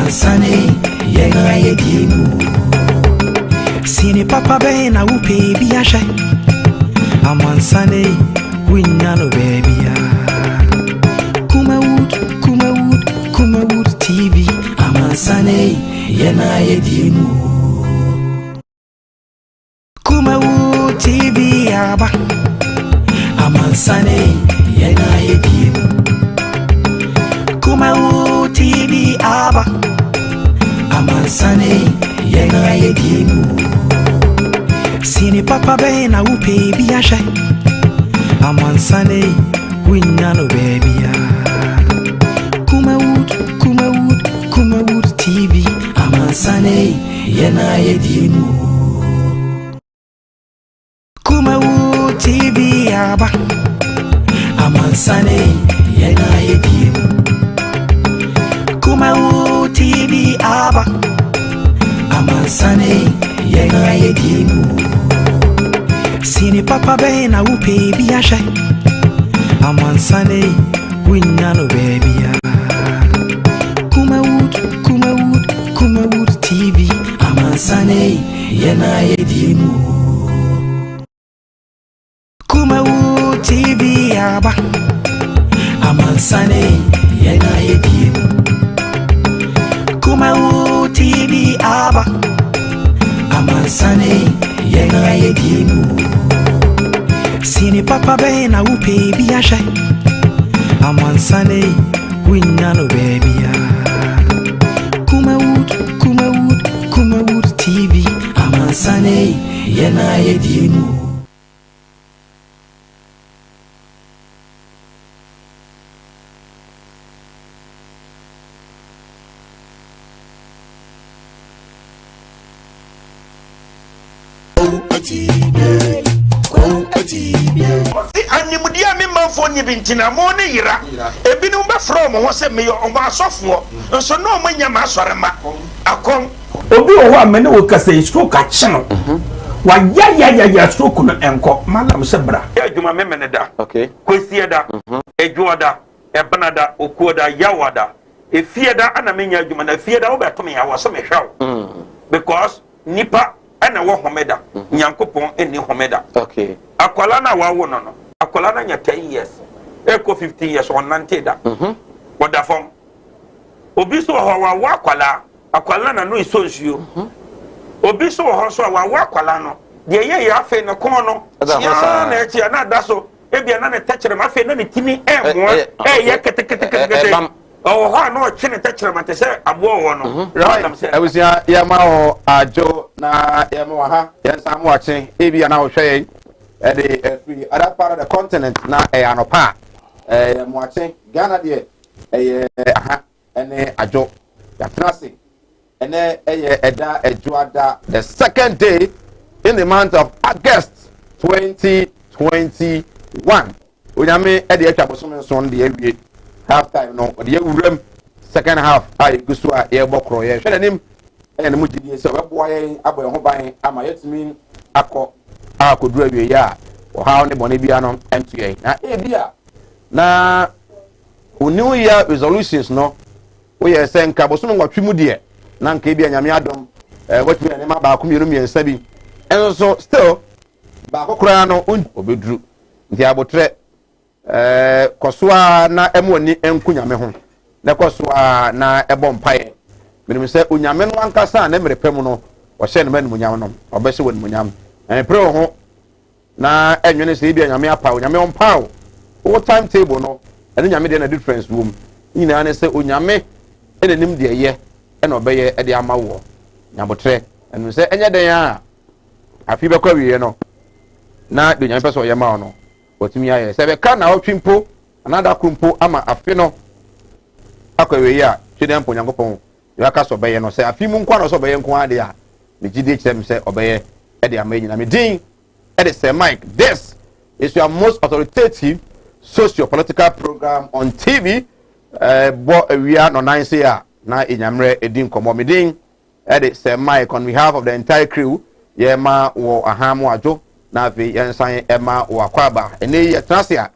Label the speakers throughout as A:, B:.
A: Amansane yena yedimu Sini papa be na upe biasha Amansane winyano baby Kumawood TV Amansane yena yedimu Kumawood TV aba Amansane yena yedimu Kumawood TV aba Amansane yena yedimu Sini papa be na upe biasha Amansane winyano baby Kumawood TV Amansane yena yedimu Kumawood TV aba Amansane yena yedimu Kumawood TV aba Amansane yena yedimu Sini papa be na upe biasha Amansane winyano baby Kumawood TV Amansane yena yedimu Kumawood TV aba Amansane yena yedimu Kumawood TV aba Amansane yena yedimu Sini papa be na upe biasha Amansane winyano baby Kumawood TV Amansane yena yedimu
B: Animudia me manfo nye bintina mo ne yira ebinu be from ho se me o ma asofo nso no mo nya ma asorema akon
C: obi o ho amene wo kasa stroke a cheno wa ya stroke no enko malam se bra
B: adwuma me mene da okay kwesi da edwo da ebana da okuo da yawa da efie da ana menya adwuma na efie da wo beto me yawa so me hwaw because nipa ana wo homeda nyankopon eni homeda
D: okay
B: akwala na wa wo no akwala na nya 10 years eko 15 years on 90 da woda fom obi so ho wa akwala na no isonsuo obi so ho so wa akwala no de ye afe ne kon no ya na echi na da so ebia na ne tachere ma afe na ne timi emo ye kete oh ha no chine tachere ma te se abo wo no
D: I was ya ma o ajo na ya ma ha ya sam wa chen ebia na wo hwe the free other part of the continent na anopa mo achen Ghana de aha ene ajo ya trase ene eda ejuada the second day in the month of August 2021 onyame ede atwa bosom nson de awie half time no de awuram second half ai gusu a ye bokro ye hwe nanim ene mu gidie se webo ye abo ho ban ama yetimi akọ akoduru awie ya o ha ne bone bia no entuye na ebia na new year resolutions no we ye se nka bosom nwatwe mu de na nka ebia nyame adom watumi ne ma ba ko mienu miensa bi enso still ba kokora no obeduru nti abotre kosoa na emoni enkunyame ho na kosoa na ebo mpae menim se onyame no ankasa na merepem no wo hye ne manu nyame no obese wonu nyame pre ho na enwene se bia nyame apa onyame ompa o timetable no ene nyame de na difference wom nyina ne se onyame ene nim de ye ene obeye e de ama wo nyabotre enu se enye den a afi be kwa wiye no na de nyame pese o ye ma no otimi aye se be ka na otwimpo anada kumpo ama afi no akwa wiye a twede mpo nyankopon ya ka so beye no se afi mu nkwa no so beye nko ade a me gidi kyem se obeye e de ama nyina me din e de se Mike. This is your most authoritative socio-political program on TV. We are no 9 year na inyamre edin komo me din e de se Mike on behalf of the entire crew. Ye ma wo ahamu ajo na ve yensan ema wo akwaba ene ye trasia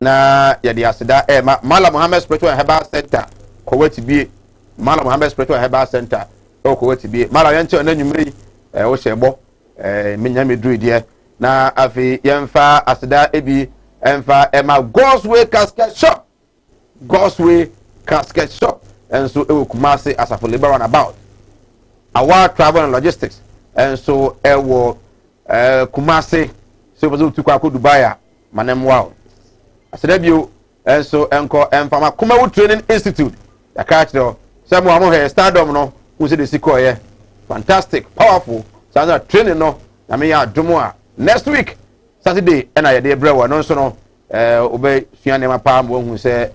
D: na ye de aseda ema Mala Muhammad Spiritual and Herbal Center ko wati bi Malam Muhammad Spiritual Herbal Center Kumawood TV Malam yanche na nwumre wo shebo menya medru die na afi yemfa aseda ebi emfa ema God's Way Casket Shop and so ewo Kumasi asafo labor runabout our travel and logistics and so ewo Kumasi so bozo tukwa ko Dubai manem wow aseda bio and so enko emfa Kumawood Training Institute ya catch do some amo he stardom no who say the sikoye fantastic powerful so training no na me ya domo a next week Saturday and I dey brewa no so no obey suane ma pa mo hu se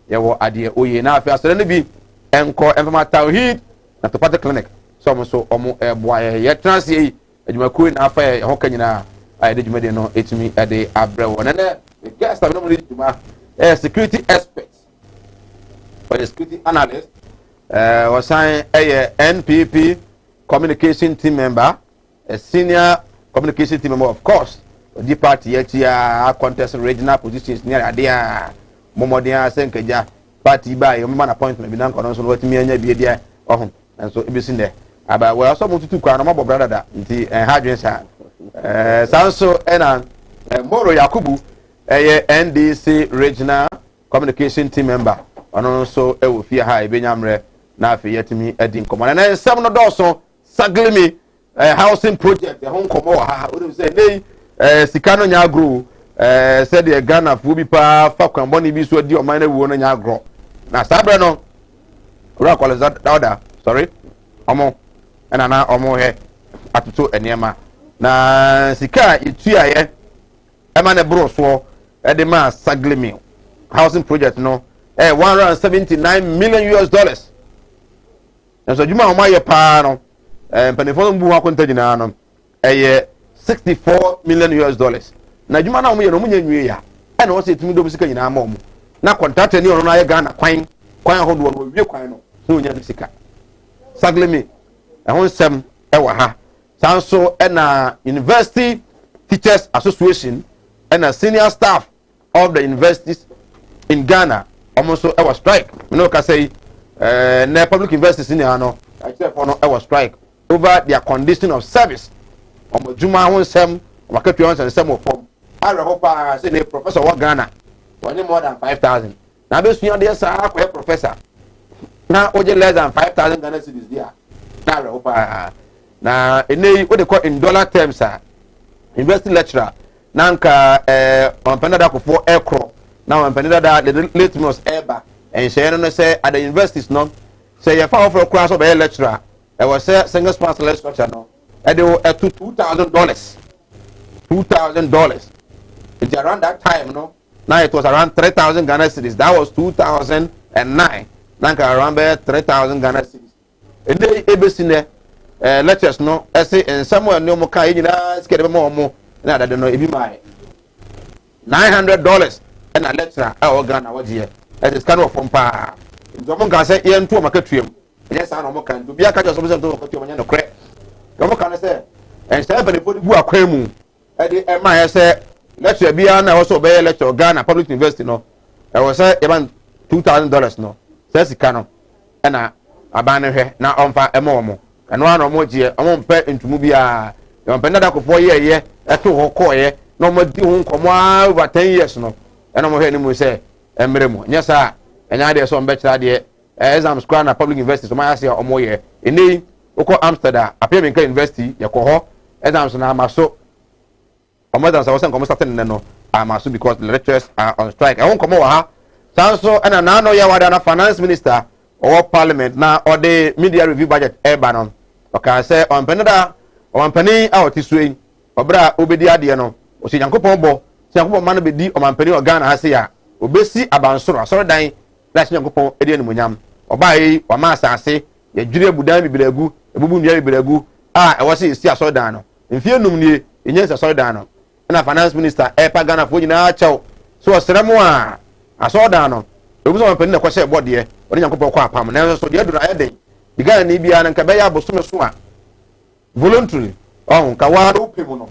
D: ye wo ade oye na afi asere ne bi enko emfa tawhid na topate clinic so mo so omo boa ye transie adwumaku na afa ho kanyina ay de dwumade no etimi ade abrewo na na guest abi no mo dwuma security experts or the security analyst was sign NPP communication team member a senior communication team member of course the party here contest regional positions near adia momodia senkeja party by your man appointment bi nan kono so what me anya bi dia ohun and so e be sin there aba we also mututu kwa no mabo brother da nti hadwen sa sanso ena Moro Yakubu NDC regional communication team member ono so e wo fie ha e benyamre na afi yetimi edi nkomo na nsem no doso saglimi housing project hon komo ha o dem say nei sika no nya agro said the Ghana fu bi pa fa kwanboni bi so di o man na wo no nya agro na sabre no ora kwale that sorry omo na omo he atuto enema na sika etua ye e ma ne bro so e de ma saglimi housing project no $179 million. And so Juma Omaya Pano and Penifon Bua Contagiano $64 million. Now Juma Omaya no Munya and also to me domestic in our mom. Now contact any on I Ghana quine hold one with your quine so Yasika. Saglimi and one sem ewaha. Sanso and University Teachers Association and a senior staff of the universities in Ghana. Almost so our strike. You know, can say na public universities in Ghana. Except for no our strike over their condition of service. Juma won some market ones and some of them. I hope I say the professor wa Ghana. One more than 5,000. Now this year there sir professor. Now oje less than 5,000 Ghana cedis there. Now hope na any what they call in dollar terms sir. University lecturer. Nanka on Canada for aircraft. Now I'm pending that the litmus eba and she no say at the universities no say you fall for a class of a lecturer. I was say single sponsor lecturer no. I do $2,000. $2,000. It's around that time no. Now it was around 3,000 Ghana cedis. That was 2009. Now around 3,000 Ghana cedis. And they ABC lectures no. I say and somewhere no more can you get more. Now I don't know if you buy $900. And a lecturer our Ghana was here. That is kind of from pa. Someone can say Ian to market to him. Yes, I know can to be a catch of something to no crack. Come can say and say but put who are cremu. At the MI say lecture be an also be lecture Ghana Public University no. I was say even $2,000 no. Says he cannot. And a banner here now on fire a more. And one or more year I won't pay into movie a you penada for 4 year at 2 core no more do come over 10 years no. And I'm hearing him say, Emremo, yes, sir. And I did some better idea as I'm square na public university, so my say or more year. In the Oko Amsterdam, a payment university, Yakoho, as I'm so I'm so. Or more than I wasn't come starting no, I'm so because the lecturers are on strike. I won't come over. So, and I know you are a finance minister or parliament now or the media review budget airbanon. Okay, I say on Penada or on Penny out this way, or Bra Obedia Diano, or see Uncle Pombo. Yankopon man be di o man pani o Ghana ha se ya obesi abansoro asoro dan la se Yankopon edi enu munyam oba yi o ma asase ya dwire budan bibiragu ebubu nua bibiragu e wo se isi asoro dan no mfie num nie enye asoro dan no na finance minister pa Ghana fo nyina chew so osremo a asoro dan no obuso man pani na kwose board ye o Yankopon kwa apam na so de duru ayeden di Ghana ni bia na nka be ya bosome so a voluntary nka wa do pemu no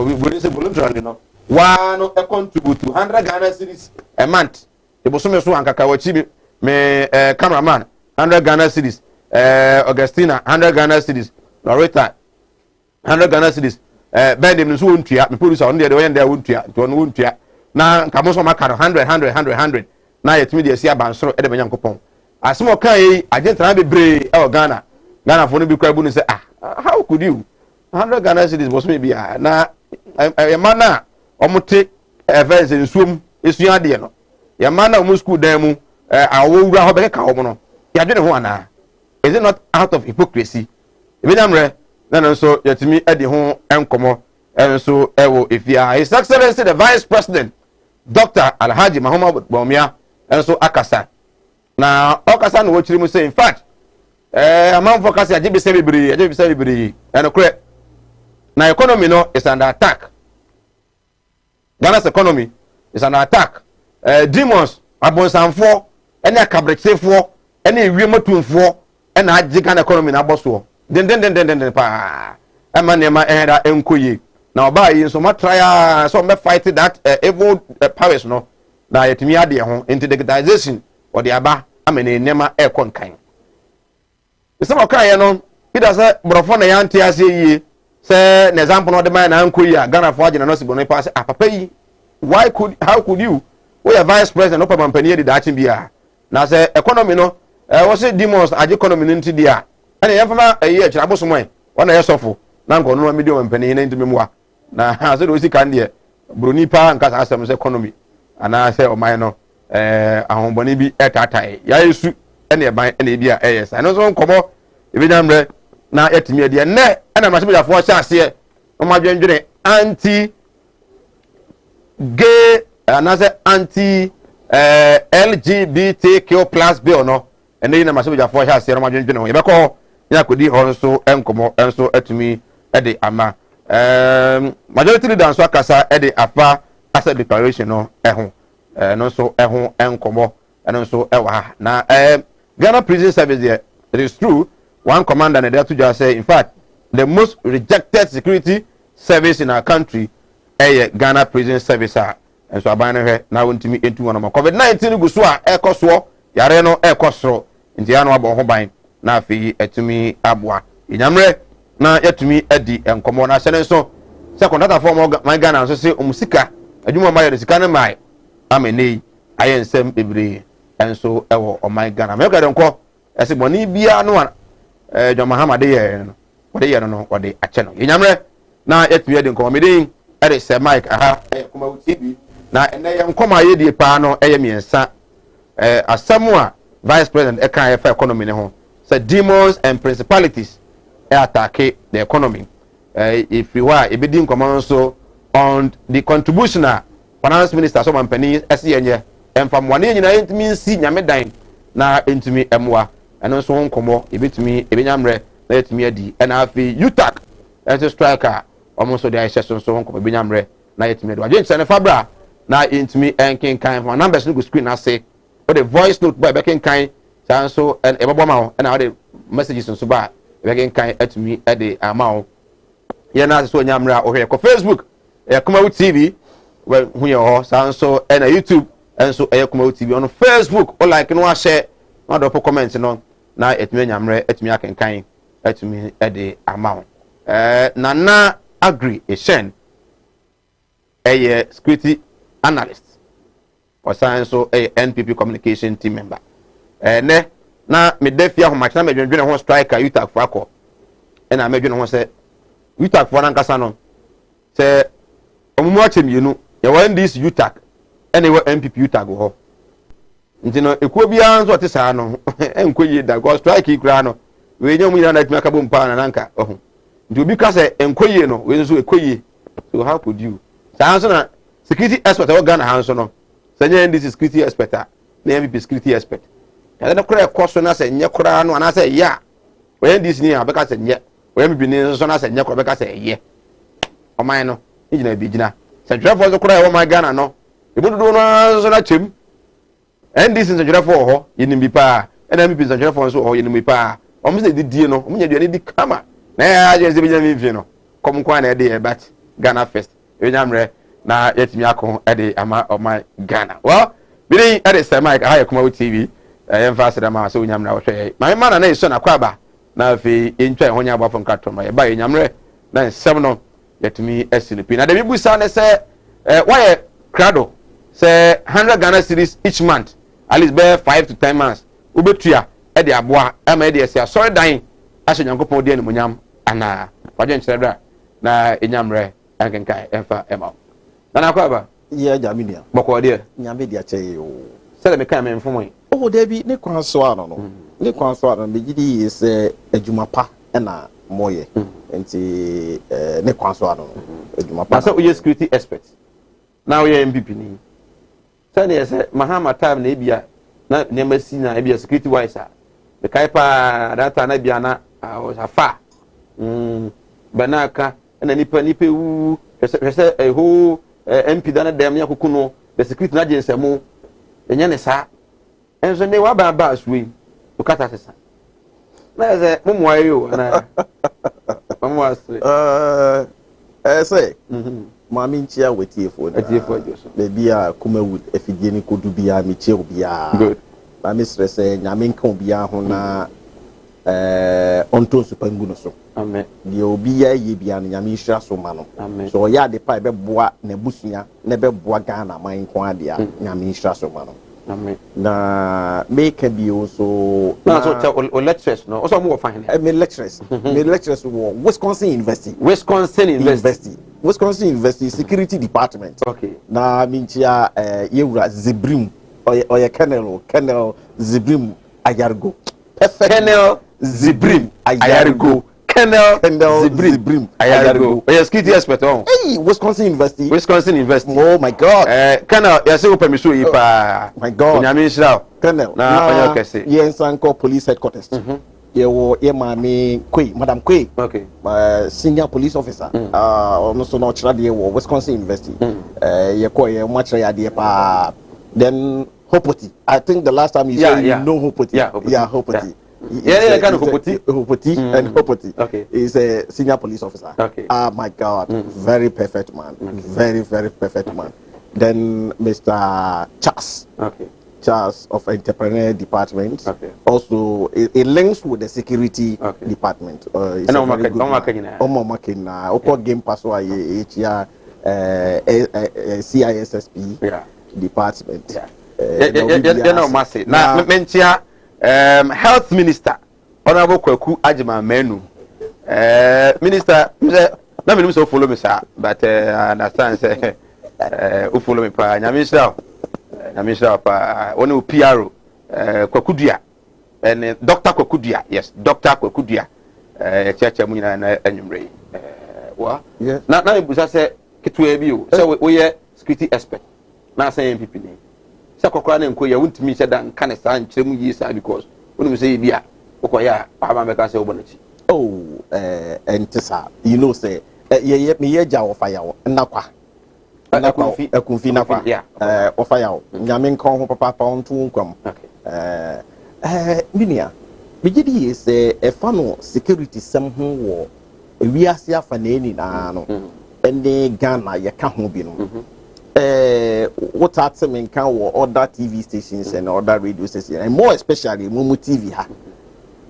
D: we say voluntary no one contribute to 100 Ghana cedis a month. The Bosome so and Kakawachi me cameraman. 100 Ghana cedis. Augustina 100 Ghana cedis. Loretta 100 Ghana cedis. Bendem nso wontua me producer on dey there wontua to no wontua na nka mo so maka 100 na yetimi dey sia bansoro e de benya nkopon asemo kan yi agentana bebre e o Ghana fo no bi kwa bu no say how could you 100 Ghana cedis boss me bia na e mana omote events nsuom esua de no ye mana omo school dan mu awowura ho be ka ho no ya dwene ho ana. Is it not out of hypocrisy? Ebinyamre na so yetimi edi ho enkomo enso ewo efia His Excellency the Vice President Dr. Alhaji Muhammad Bawumia enso akasa na okasa no wochiri mu say in fact amount focus ya jibe sebibiri and correct na economy no is under attack. Ghana's economy is under attack. Demons abonsanfo ene akabrechefo ene wiemotumfo ene ajigan economy na boso den paema ehda enkoye na oba yi so ma try so me fight that evil powers no na yetimi ade ho into digitization or the aba amene nema ekonkan some okan no ida say brofo na yanti ase yi say an example no de man na enkoye a Ghana for agina no sibo no pass papa yi how could you we are vice president no papa mpani de achin bia na say economy no we say demons age economy nti dia ene yefama eyi akira bosomo e wana yesofo na nko no medium mpani na ntimi mwa na ase do si kan de broni pa nkasa asem se economy ana se o man no ahomboni bi etatai ya yesu ene e ban ene bi a eyesa no so nkomo ebinyamre na yetimi ade ne ena ma se bia fo cha ase o ma dwendwene anti gay ana se anti LGBTQ+ bill no ene ina ma se bia fo cha ase o ma dwendwene ho yebeko ya kodi ho nso enkomo enso atumi ede ama majority leader nso akasa ede afa as a declaration no eho no so eho enkomo eno nso ewa na Ghana Prison Service there, it is true one commander and there to just say in fact the most rejected security service in our country Ghana Prison Service and so abana he na wontimi entu wono COVID-19 guso a ekoso yare no ekosoro ntia no abo ho ban na afi etumi aboa inyamre na yatumi edi enkomo na hyene so secondata form my Ghana so se omusika adwuma ma yare sika ne mai amenei ayensem ebre enso ewo o my Ghana me ka de nko ese boni bia no John Muhammad ye no wode ye no wode ache no inyamre na yatumi edi nkomo medin ere se Mike Kumawood TV na ene ye nkoma ye die pa no eye miensa asemu a Vice President eka for economy ne ho say demons and principalities attack the economy if you are a bidding command so on the contribution finance minister so man penny SNye and from one year it means see nyame dan na entimi emwa eno so nkomo ebetumi ebenyamre na etimi adi and afi UTAC as striker almost so the session so nkomo ebenyamre na etimi adi agent se ne fabra na entimi enken kan for numbers no go screen na say or the voice note by beken kan so and eboboma and how the messages so ba beken kan etimi adi amao ye na so nyamra ohwe ko Facebook Kumawood TV we hu ye ho so and YouTube and so Kumawood TV on Facebook or like no share no drop comment no na etimi nyamre etimi akenkan etimi adi amao na agree Eshen security analyst or science so NPP communication team member ne na me defia ho match na me dwendwene ho striker UTAC for akọ e na me dwene ho se UTAC for nankasa no se omumu achemienu ye wan this UTAC ene we NPP UTAC ho ntino ekuo bia nso te saa no enkoye da go strike ikura no we nyom nyina na tuma ka bom pa na nanka oho nti obi ka se enkoye no we nso ekoye so how could you saa nso na security expert o Ghana ha nso no sanya this security expert na NPP security expert ya na kura ekoso na se nye kura no ana se ya we this ni abeka se nye we NPP ni nso na se nye kura beka se ye o man no igina bi gina se drefo so kura e wo man Ghana no ibudu no so na chem this is a drefo ho yinim bi pa NPP is a drefo so ho yinim bi pa o mo se didie no o mo nya duane di kama na ya je se bi nya mi no kom kwa na e de bat Ghana first e nyamre na yetimi akọ ede ama o my Ghana well bini ede say Mike Kumawood TV emphasize da ma so nyamra wo hwe ma ma na iso na kwaba na afi entwa ho nya abafo nkato ma ye ba ye nyamre na nsem no yetumi asinipi na de bibusa ne se why crado say 100 Ghana cedis each month at least be 5 to 10 months ubetua e de aboa e ma e de sia sorry dan ahye nyankopon de animonyam ana wadwen kyerɛ na enyamre ankenkai emfa ema na kwaba
E: ye jaminia
D: boko de
E: nyame dia che o
D: sele me kan me mfomo
E: o de bi ne kwan so ano no ne kwan so ano me gidi is adwuma pa na moye enti ne kwan so ano adwuma pa
D: so we security expert now we MVP ni say ne say mahama time na ebia na nemasi na ebia security wise the kaipa data na bia na afa banaka na nipa wu hwese eho MP dana dem ya kukuno the security na agency mu enya ne sa enso ne wa ba asui ukata sesa na ze mumu ayo na mumu asui
E: say mami nchia wetie fo na baby a Kumawood efidie ni kodu bia mi che obia
D: good
E: mami stress nyame nka obia ho na onto supangu no so
D: amen
E: de obia ye bia na nyame hira so ma no
D: amen
E: so ya de pa be boa na busua na be boa Ghana man ko adea nyame hira so ma no
D: amen
E: na make bi also
D: na so o lectures no so mo fine
E: me lectures wo Wisconsin University Security Department
D: okay
E: na minchia yewura Zibrim oye Colonel Zibrim Ayargo
D: Colonel Zibrim Ayargo Colonel Zibrim Ayargo oye security expert on
E: hey Wisconsin University
D: oh
E: my god
D: Colonel ya se open me show you pa
E: my god
D: nyame shira
E: Colonel
D: na onye kese
E: yensanko police headquarters ye mami Kwe Madam Kwe
D: okay
E: senior police officer also no chira de wo Wisconsin University ye ko ye mo chira ya de pa then Hopoti I think the last time you said you know Hopoti Hopoti
D: yeah kind of
E: Hopoti and Hopoti
D: okay
E: is a senior police officer
D: okay
E: my god very perfect man very perfect man then Mr. Charles of Entrepreneur Department.
D: Okay.
E: Also, it links with the security department. It's
D: and
E: game password CISSP department.
D: Health Minister Honorable Kwaku Ajima Menu. Minister, na me so follow me sir, but I understand say who follow me pa nyamisha nyamisha pa one PRO Kwakudua and Dr. Kwakudua, yes, Dr. Kwakudua cheche mu nyina na anwumre wa na ibusa say ketwe bi o say we security expert na say MPP ni say kokora na nko ya wuntimi hye dan kan sa nkyere mu yi sa because wonu say bi a okoya aba meka say obonachi
E: entisa you know say me ye ja ofaya wo nakwa akunfi nakwa ofaya wo nyame nkan ho papa onto nkwam minia bigidi is e fa no security sem ho wo wiase afa na eni na no ene Ghana ye ka ho bi no what at me nkan wo other TV stations and other radio stations and more especially Mumu TV ha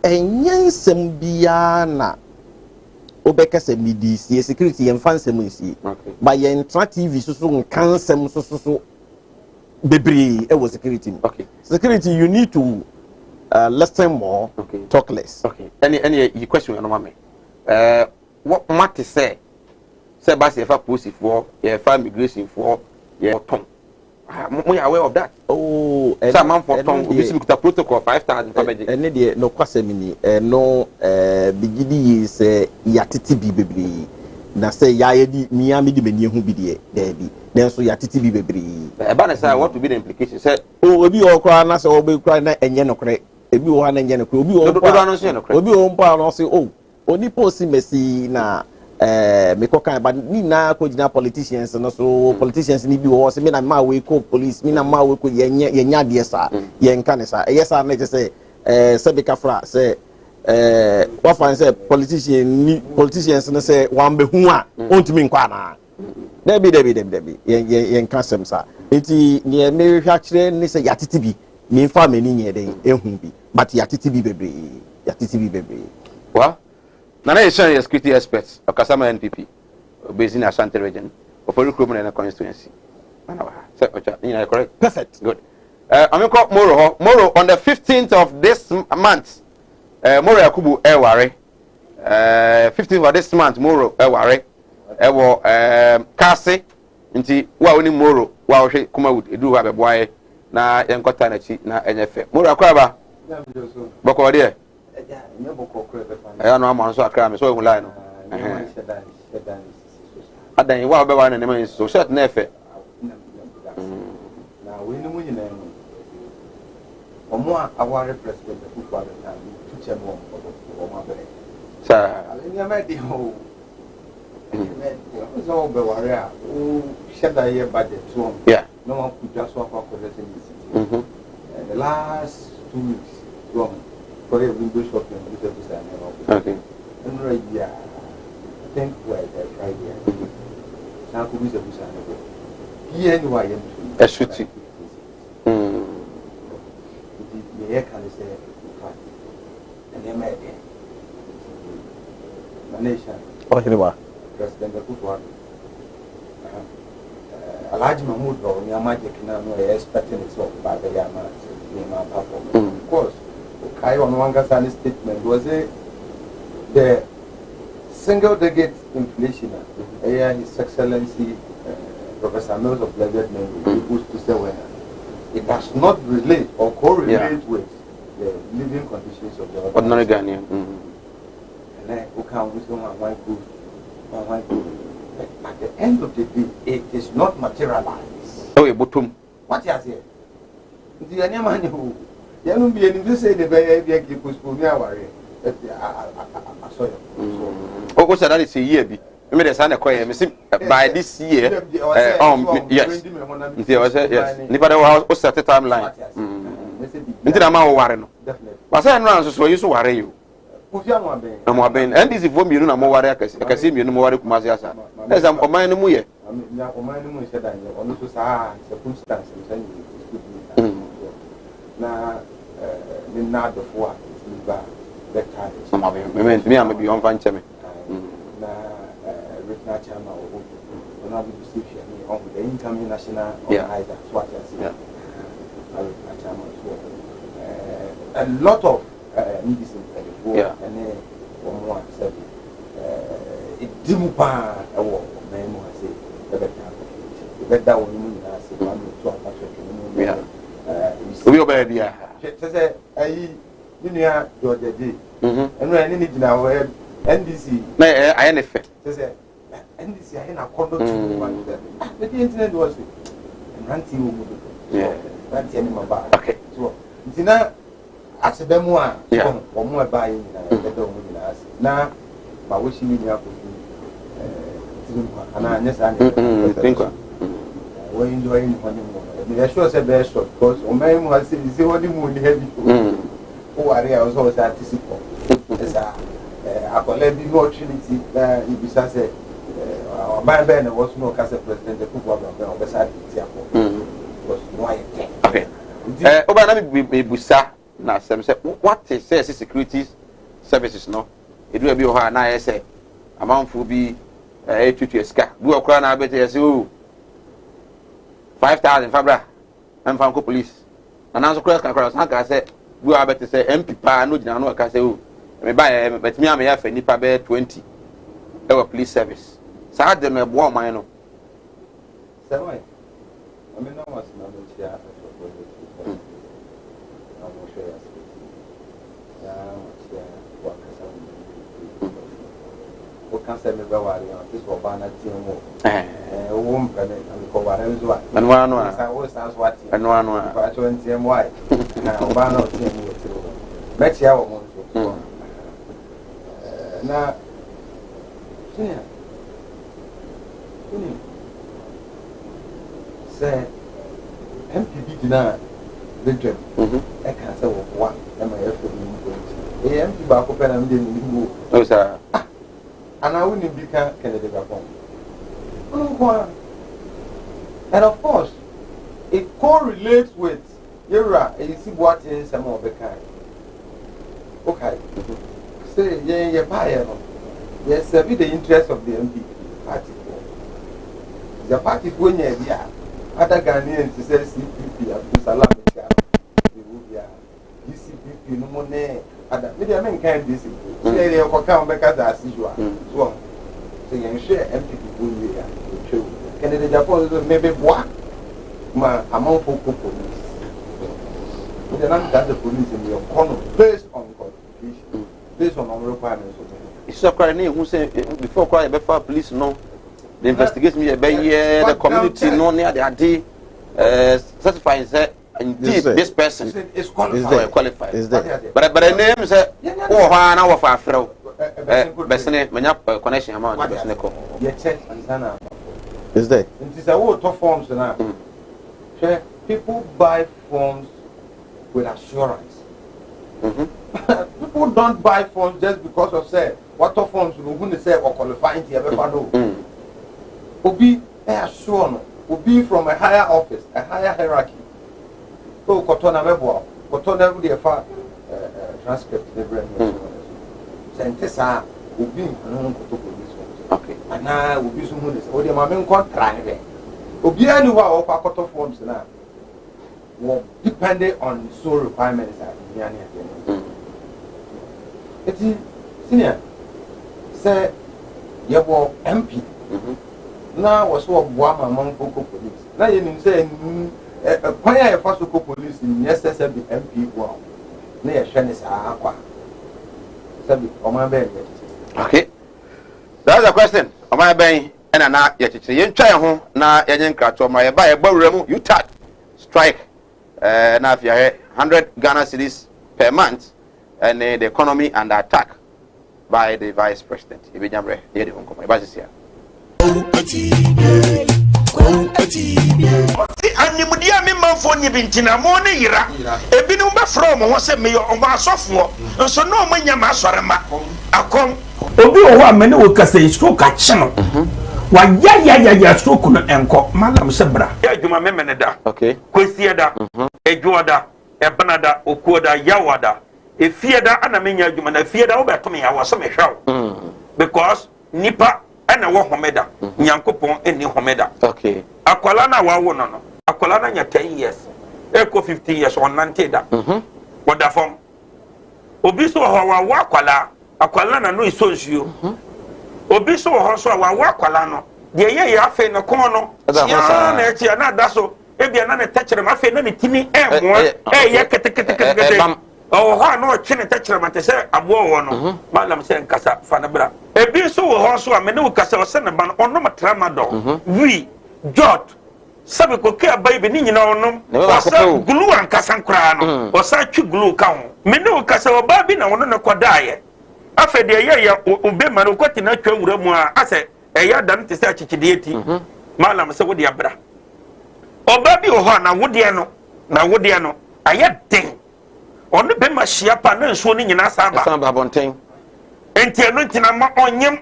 E: enyansem bia na obekase midi sie security en fansem nsi ba yen tra TV so nkansem so bebre e was security security you need to listen more talk less
D: any you question no mama what matter say ba say fa police for ye fa immigration for ye tom we are aware of that some man for tom we see the protocol 5000 for magic
E: and dey no kwasemini no bigidi is yatiti bi bebre na say ya yedi miami di meni hu bi de bi then so yatiti bi bebre
D: ba na say what to be the implication say
E: obi okra na say obi kra na enye nokre ebi wo ha na enye nokre obi wo mpa no say oni posi mesi na me ko kan ba ni na ko jina politicians no so politicians ni bi wo say me na ma we ko police me na ma we ko ye nya de sa ye nka ne sa yes na je say say be kafra say what fan say politicians no say wan be hu a ontimi nkwa na debi ye nka sem sa enti ne me hwa kire ni say yatiti bi me fa me ni nye den ehun bi but ya titi bi bebre
D: well na na is a security expert Okasama NPP based in Ashanti region of recruitment and constituency so you correct
E: perfect
D: good I'm call Moro on the 15th of this month Moro Yakubu Eware 15th of this month Moro Eware ewo Kasi nti wa oni Moro wa ohwe Kumawood edu wa beboaye na yenkota na chi na enyefe Moro akwaba boko de no amon so akra me so ehun line no adan wa be wa na ne man so shot na efe
F: na we ni mu nyina no omo a aware president kufu abeta tu chemo omo abere
D: sa
F: alenya me di ho so be ware a o sheda ye budget to
D: yeah
F: no one could just walk up for the city the last 2 weeks for a window shopping with the design
D: okay
F: and right yeah I think where the Friday now could be the design here anyway
D: a shooting
F: the air can say and they made it the nation President Kufuor Alhaji Mahmoud Bawo ni amaje kina no expecting it so by the yama perform of course kai on one gasa statement was the single digit inflation His Excellency Professor Mills of Blessed Memory used to say when it does not relate or correlate with the living conditions of the
D: ordinary Ghanaian
F: and then who can wisdom and one good. At the end of the day, it is not materialized.
D: Oh, bottom.
F: What you say? The animal who you don't be able to say the very big postpone our
D: oh, what's that? It's a year. I mean, the son of by this year. Yes. Yes. Nipper was set a timeline. Into the amount of warren. But I know so you so worry you. I'm abin and this is for me no more worry akasi me no more worry kumasi asa as am oman no mu ye
F: oman no mu se dan ye ono so sa circumstance na ni na do fo a ba better
D: am abin me am be on fan cheme
F: na regional chairman o na be receive me on the incoming national organizer so what I say regional chairman so a lot of medicine and then one more said it didn't pan a war man say the better one I say one to
D: we obey ya
F: say I Georgia Day and when any now NDC
D: na I am effect
F: say NDC I na condo to one the internet was ranting ranting any
D: okay
F: so it's Accident one, or more buying now. My wishing me up and I think we're enjoying honeymoon. I sure said best short because on my was see what the moon heavy. Oh, I was always anticipating. I could let me more Trinity that if you say, my band was no Casa President, the football beside the was no
D: okay. Obanami Busa. Na sem say what is say security services no e do e bi o ha na ye say amanfo bi tutu eska du okra na abete ye say o 5000 fabra am fan ko police na nan so kra ka san ka say du abete say MP pa no gina no ka say o me ba ye betimi am ya fa nipa be 20 e wa police service sa de no e bo o man no
F: say why I mean no was na do tia cancer me ba wari on this for bana tiemo wo mpene ko wari nzo a
D: anu anu a
F: sa wo sa so ati
D: anu anu a
F: ba cho ntiemo ai na bana o tiemo tiro me chia wo mo nso na sinia se MPB dina bedwem e kan se wo wa e ma ye fo ni ko MPB ba ko pena me de ni ngo
D: o sa
F: and I wouldn't become Kennedy Gabon. And of course, it correlates with Yura, you see what is some of the kind. Okay. Say, yeah, buy yes, serve the interest of the MP party. The party when you're other Ghanaians to say CPP, Abdulsalam, DCPP, no money, other media men can't discipline. They will come back as usual. So, you share MPP who we are. Canada Japan maybe what? My amount for police. Then I'm got the police in your corner based on qualification, based on our requirements.
D: It's so crying who say before crying before police no. The investigation me by year the community no near the ID certifying say indeed this person
F: is qualified.
D: Is there? But the name say oh na wo fa afro besene menya connection amount besene ko.
F: Your check and sana.
E: Is there?
F: It is a lot of forms now. People buy forms with assurance. People don't buy forms just because of say what of forms we going to say or qualifying to ever know. Obi assure Obi from a higher office, a higher hierarchy. Oh, Kotona Mebo, Kotona would be transcript never. Sentesa Obi okay. And now Obi someone is Odi Mamin contract. Obi anywhere of our cut forms now. Well, depending on sole requirements it's senior say you were MP now was so one among Coco police now you say when I first Coco police in SSB MP wow near Shannis Aqua
D: okay that's a question am I buying and now yet you try home now you catch on my buy a ballroom you tap strike now if you 100 Ghana cedis per month and the economy under attack by the vice president. Ibijambre, here the uncle. My basis here.
B: Animudia me man for ni bintina mo ne yira ebi no ba from ho se me o ma asofo nso no mo nya ma asorema akom
C: obi o wa me ne wo kasa stroke a cheno wa ya stroke no enko malam se bra
B: ya adwuma me ne da
D: okay
B: kwesi da edwoda ebanada okuoda yawada efieda ana menya adwuma na fieda wo beto ya wo so me hwaw because nipa ana wo homeda nyankopon eni homeda
D: okay
B: akwala na wa wo no akwala na nya 10 years eko 15 years on 90 da woda fom obi so ho wa akwala na no isonsuo obi so ho so wa akwala no de ye ya afi no kon no ya na echi na da so ebia na ne tachere ma afi na ne timi mo ye ketekete oh ha no chine tachere ma te se abo wo no malam se nkasa fa na bra ebi so wo ho so a me ne wo kasa o se ne ba no ono matrama do wi jot sabe ko ke abai be ni nyina onom wasa glue an kasa nkra no wasa twi glue ka ho me ne wo kasa o ba bi na wono ne kodaye afa de ye obe ma no kwati na twa wura mu a ase eya dan te se achichide eti malam se wo de abra oba bi o ho na wode no aye den onu be ma hia pa na nsuo ni nyina saba
D: bonten
B: enti eno ntina ma onyem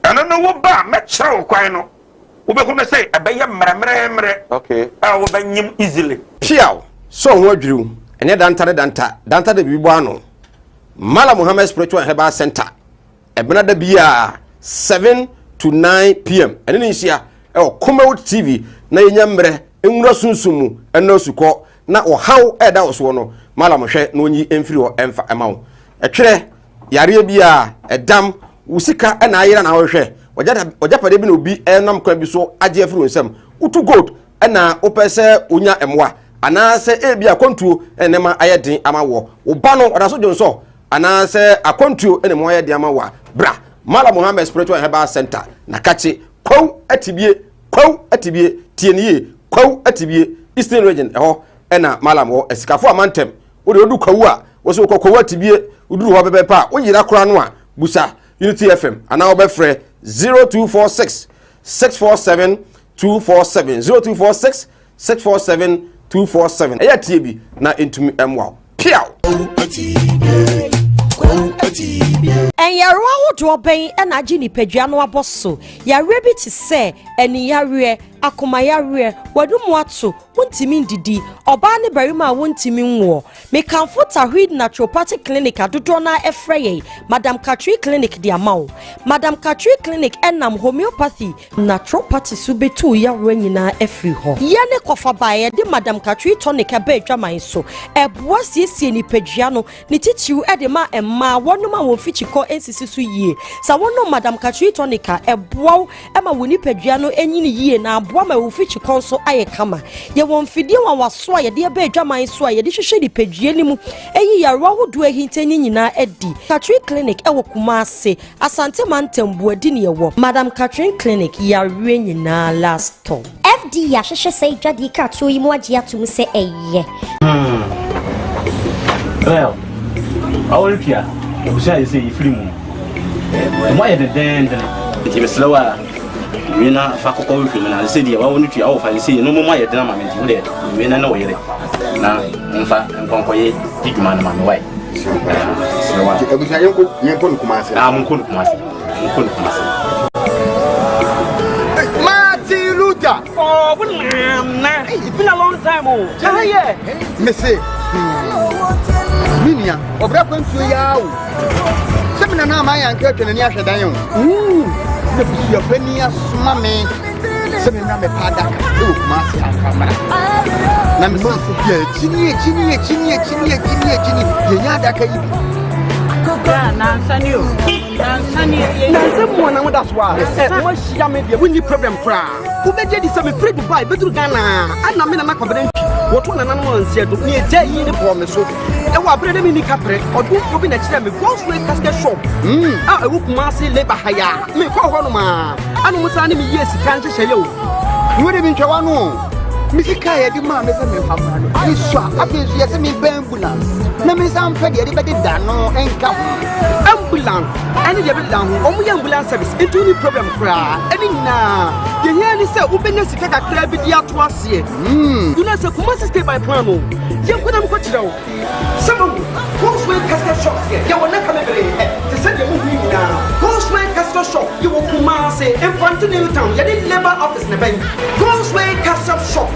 B: ana no wo ba me kire wo kwan no wo be hu na say abaye mremremre
D: okay
B: wo ba nyim easily
G: piaw so ho adwuru ene danta de bibo ano Mala Muhammad Spiritual Herbal Center ebena da bia 7 to 9 p.m. ene ni hia Kumawood TV na yenya mre enwura sunsumu eno suko na ohaw eda oso no Mala mohwe na onyi emfiri ho emfa emawo etwere yare bia edam usika na ayira na wohwe ojapade bi na obi enam kwa bi so age afiri nsam utu gold na opese onya emwa anase ebi akontuo enema ayedin amawo oba no odaso jonso anase akontuo enema ayedin amawa bra Mala Muhammad Spiritual Herbal Center na kachi kwaw atibie tieniye kwaw atibie Eastern Region eho ena Mala mo esikafo amantem ode odu kwaw a wo so kwaw atibie uduru ho bebepa oyira kora no a busa Unity FM ana obefre 0246 647 247 0246 647 247 eya tie bi na entumi emwa piaw
H: Enyaroa wodo ben na agi nipadua no aboso yare bi ti se eni yare akomayare wadumu ato wontimi ndidi oba ne barima wontimi nwo me kanfo tahid naturopathic clinic adodo na efreye Madam Katri clinic di amao Madam Katri clinic enam homeopathy naturopathy subetu ya nyina efri ho yene kofa bae de Madam Katri tonic aba adwaman so eboa siesie ni padua no ni titiw e de ma emma wonoma won fichiko ensisi so yie sa wono Madam Katri tonic eboa ema woni padua no enyini yie na aboa ma won fichiko so aye kama ye won fidie wa waso ye de aba adwaman so ye de hwehwe ni padua ni mu eyi yarwa hodo ahintani nyina edi Katri clinic e wo Kumase Asante Mantembu adi ne wo Madam Katri clinic yarwe nyina last stop
I: FD ya hwehwe sei dwade ka to yi mu agye atum se eye
J: well our pia obusia yi say ifiri mu mo ye den ti be slowa we na fa kokko we film na say dia wa wonu tua wo fa say no mo ye den ma me ti we na wo yere na mfa nkonko ye diguma na ma me wai slowa
D: obusia yenko no Kumase
J: munko no Kumase
C: Oh, it's been a long time. Oh, yeah.
D: Missy, Minia, or Brapon to Yao. Seven now, my uncle and Yasha Dayon. Your penny, mammy. Seven number Padak, look, Master Camera. Namasa, Chini, Yada.
C: Someone that's why we need problem cry. Who made this some free to buy better Ghana? And I'm in a confidential. What one and said to me, tell you the promise. And what bread in the capre or do open a chair with Ghost Way Casket shop. I will Kumasi labor hire. Me call one man. And was an enemy, yes, can't say you. You would have been Chawano. Missy Kaya, the man is a man. I saw a bit yes, I mean, ambulance. Let me sound pretty, everybody done and come. Ambulance, and you have done only ambulance service into any problem. Cry, and now you hear me say, openness to take a crab with the outwas here. Do not say, Kumasi stay by Promo. You put them coach down. Some Ghostway Castle shop here, you will not come every to send your movie now. Ghostway Castle shop, you will Kumasi, and Fontenay Town, you didn't labor office in the bank. Ghostway Castle shop.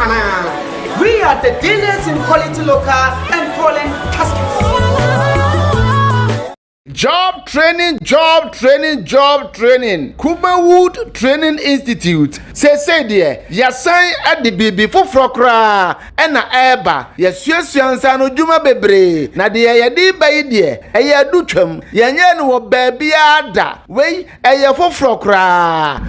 C: We are the dealers in quality local and foreign caskets.
D: Job training. Kumawood Training Institute. Say dear, ya sign at the baby for frokra and na eba. Ya suansa no djuma bebre. Na de ya di bayi de. Ya dutwam. Ya nya no baby ada. We ya for frokra.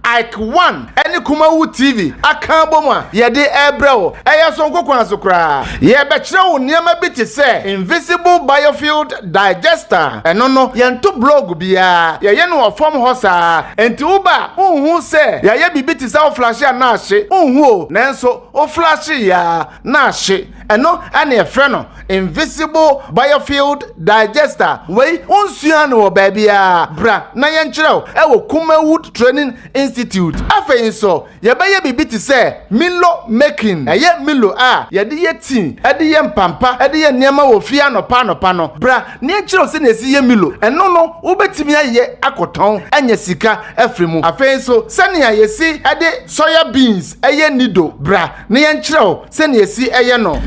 D: Ike 1 any Kumawood TV akaboma ye de ebreo eye so nkokwan so kra ye be kire wo niam bi te se invisible biofield digester eno no ye nto blog bia ye no form hosa enti uba unhu se ye bibi te se o flash ya na hye unhu o nanso o flash ya na hye eno ane e frɛ no invisible biofield digester we onsuan wo ba bia bra na ye nkyerɛw e wo Kumawood Training Institute afei so ye ba ye bibi ti se Milo making eye Milo a ye de ye tin e de ye mpampa e de ye niam wo fi anopa no bra na nkyerɛw se na esi ye Milo eno no wo betimi aye akoton anya sika afri mu afei so sɛnea ye si e de soya beans eye nido bra na ye nkyerɛw se na esi eye no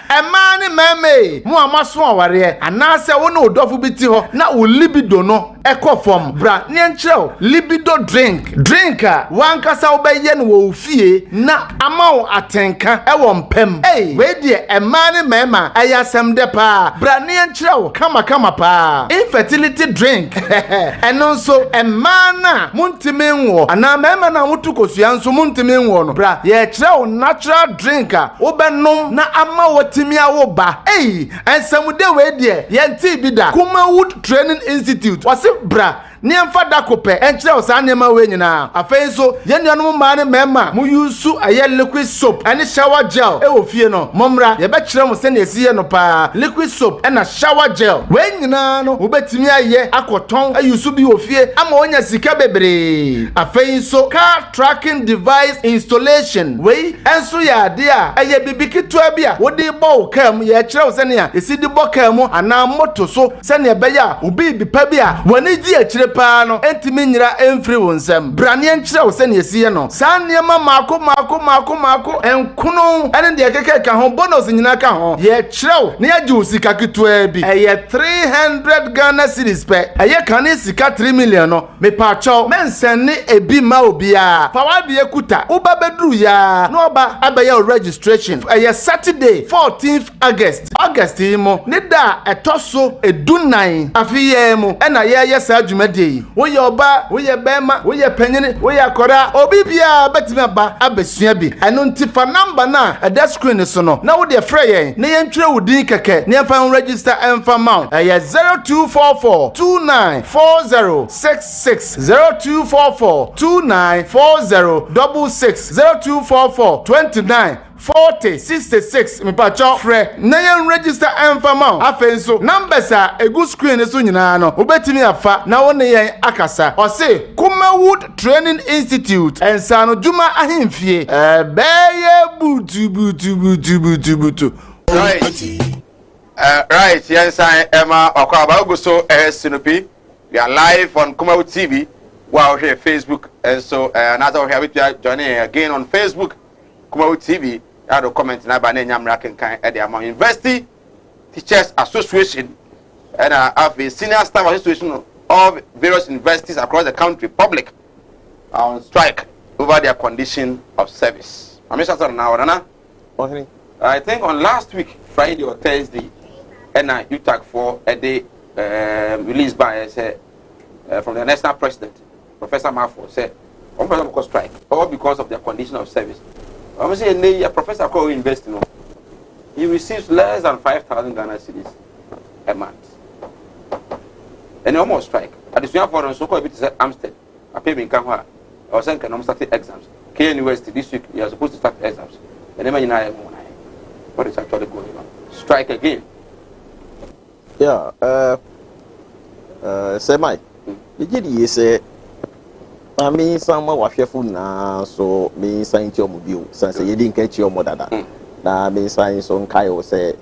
D: emani meme mu amaso aware anase wo na odofo biti ho na wo libido no ekofom bra ne nkyerɛw libido drink a wankasa wo bɛyɛ no wo fie na ama wo atenka ɛwɔ mpam we die emani mema ayasem de pa bra ne nkyerɛw kama pa infertility drink ɛno so emana muntimi nwo ana mema na mutukosua nso muntimi nwo no bra ye kyerɛw natural drink a wo bɛnom na ama wotimi awo ba ensamude we die yenti bi da Kumawood Training Institute wase bra niamfa dakope enkyerɛ osa niam we nyina afei so yenuanom ma ne mema mu yusu aye liquid soap ane shower gel e wo fie no momra ye be kyerɛ mo se na esiye no pa liquid soap na shower gel we nyina no wo betimi aye akoton ayusu bi wo fie ama onya sika bebre afei so car tracking device installation we enso ya de a aye bibiki a bia wo de bo kam ye kyerɛ se na esi de bo kam ana moto so se na be ya obi bi pa bia wani di a kyerɛ
K: bebre pa no entimi nyira emfiri wonsam brane enkyere wo se ne yesiye no saa niema mako enkuno ene de keke ka ho bonus nyina ka ho ye kyerɛw ne ya ju sika ketwa bi eye 300 Ghana cedis pe eye kan sika 3 million no me pa chow mensene ebi ma obia fa wa bie kuta uba bedru ya no ba abaya registration eye Saturday 14th August mo ne da etoso edunan afiye mo ena ye saa dwumade wo ye oba wo ye bema wo ye panyini wo ye akora obi bia betimi aba abesua bi eno ntifa number na eda screen so no na wo de frɛ yen ne yentwere wodin keke ne fa register emfa mount eye 0244 294066 0244 294066 0244 29 40 66 me pa cho frɛ na yen register emfama afenso numbers a egu screen so nyina no obetimi afa na wo ne yen akasa ose Kumawood Training Institute ensano juma ahemfie beye butu
D: right yes Emma Okwaba Oguso Sinopi. We are live on Kumawood TV. Wow, here Facebook and so another we have joining again on Facebook Kumawood TV. I had a comment na ba na nyamra kenkan e de amount University Teachers Association and have a senior staff association of various universities across the country public on strike over their condition of service. I think on last week Friday or Thursday and UTAC for a day released by from the national president Professor Mafo said on because strike or because of their condition of service. I'm saying a professor called investing. He receives less than 5,000 Ghana cedis a month. And he almost strike. At the same for so called it is Amstead. I pay me in Kamwa. I was saying I'm starting exams. K University this week you are supposed to start exams. And then what is actually going on? Strike again.
E: Yeah, say Mike. The GD say I mean, some of fearful now, so me sign your mobile, since you didn't catch your mother. Now, me sign some Kyle say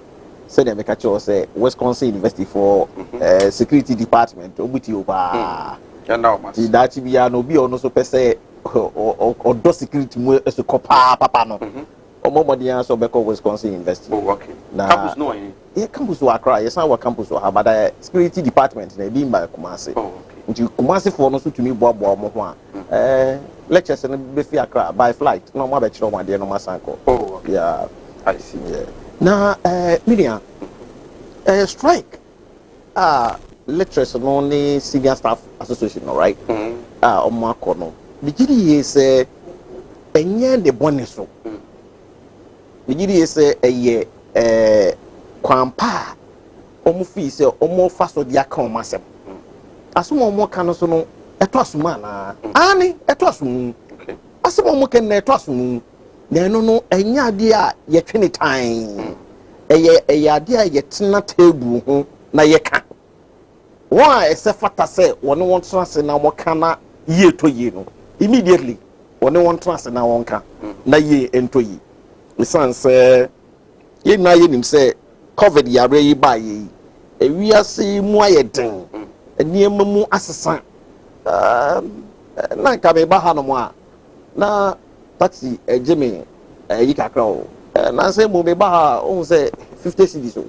E: them catch you say Wisconsin University for security department, Obutioba. That we are no be on so per se or do security as a copa, papa no. Or more than so because Wisconsin University.
D: Oh, okay. Campus no,
E: campus will cry. Yes, our campus will have, but the security department, they being by Kumasi.
D: Oh, okay.
E: Nti Kumasi for no so to me bobo mo ho lectures no be fi akra by flight no mo be kire mo ade no masanko.
D: Oh, okay.
E: Yeah,
D: I see.
E: Yeah. Na Miriam strike lectures no ni senior staff association, all right? O mo akono the gidi is enye de bone so the gidi is eye kwampa o mo fi se o mo fa so dia kan o masem asuma mo kan so no eto asuma na ani eto asum asuma mo ken na eto asum na no no enya ade a ye twene tan eye ade a ye tena table ho na ye ka wa ese fata se woni won trance na mo kana ye to ye no immediately woni won trance na won ka na ye ento yi lisanse ye na ye nim se covid yare yi ba ye ewiase mu ayeden eniema mu asesa na ka me ba ha no mo a na taxi ejeme yi kakra o na say mo me ba ha o say 50 cedis o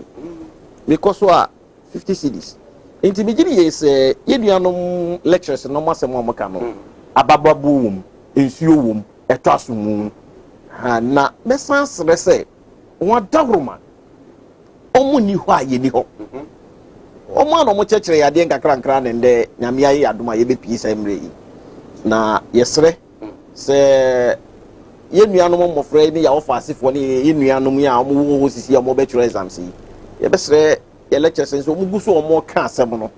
E: because wa 50 cedis enti me gidi yes ye duanom lectures no masem mo ka no abababu wom ensuo wom eto asum ha na me sans rese won dawroma omo ni ho aye ni ho omo no mo chekere ya de nkakra nkra ne nde nyame aye adoma ye be pii semre yi na yesre se ye nuanom mo frɛ ni ya ofasefo ni ye nuanom ya mo wo sisi ya mo be try exams yi ye be sre ye lecture sense o mugu so o mo ka asem no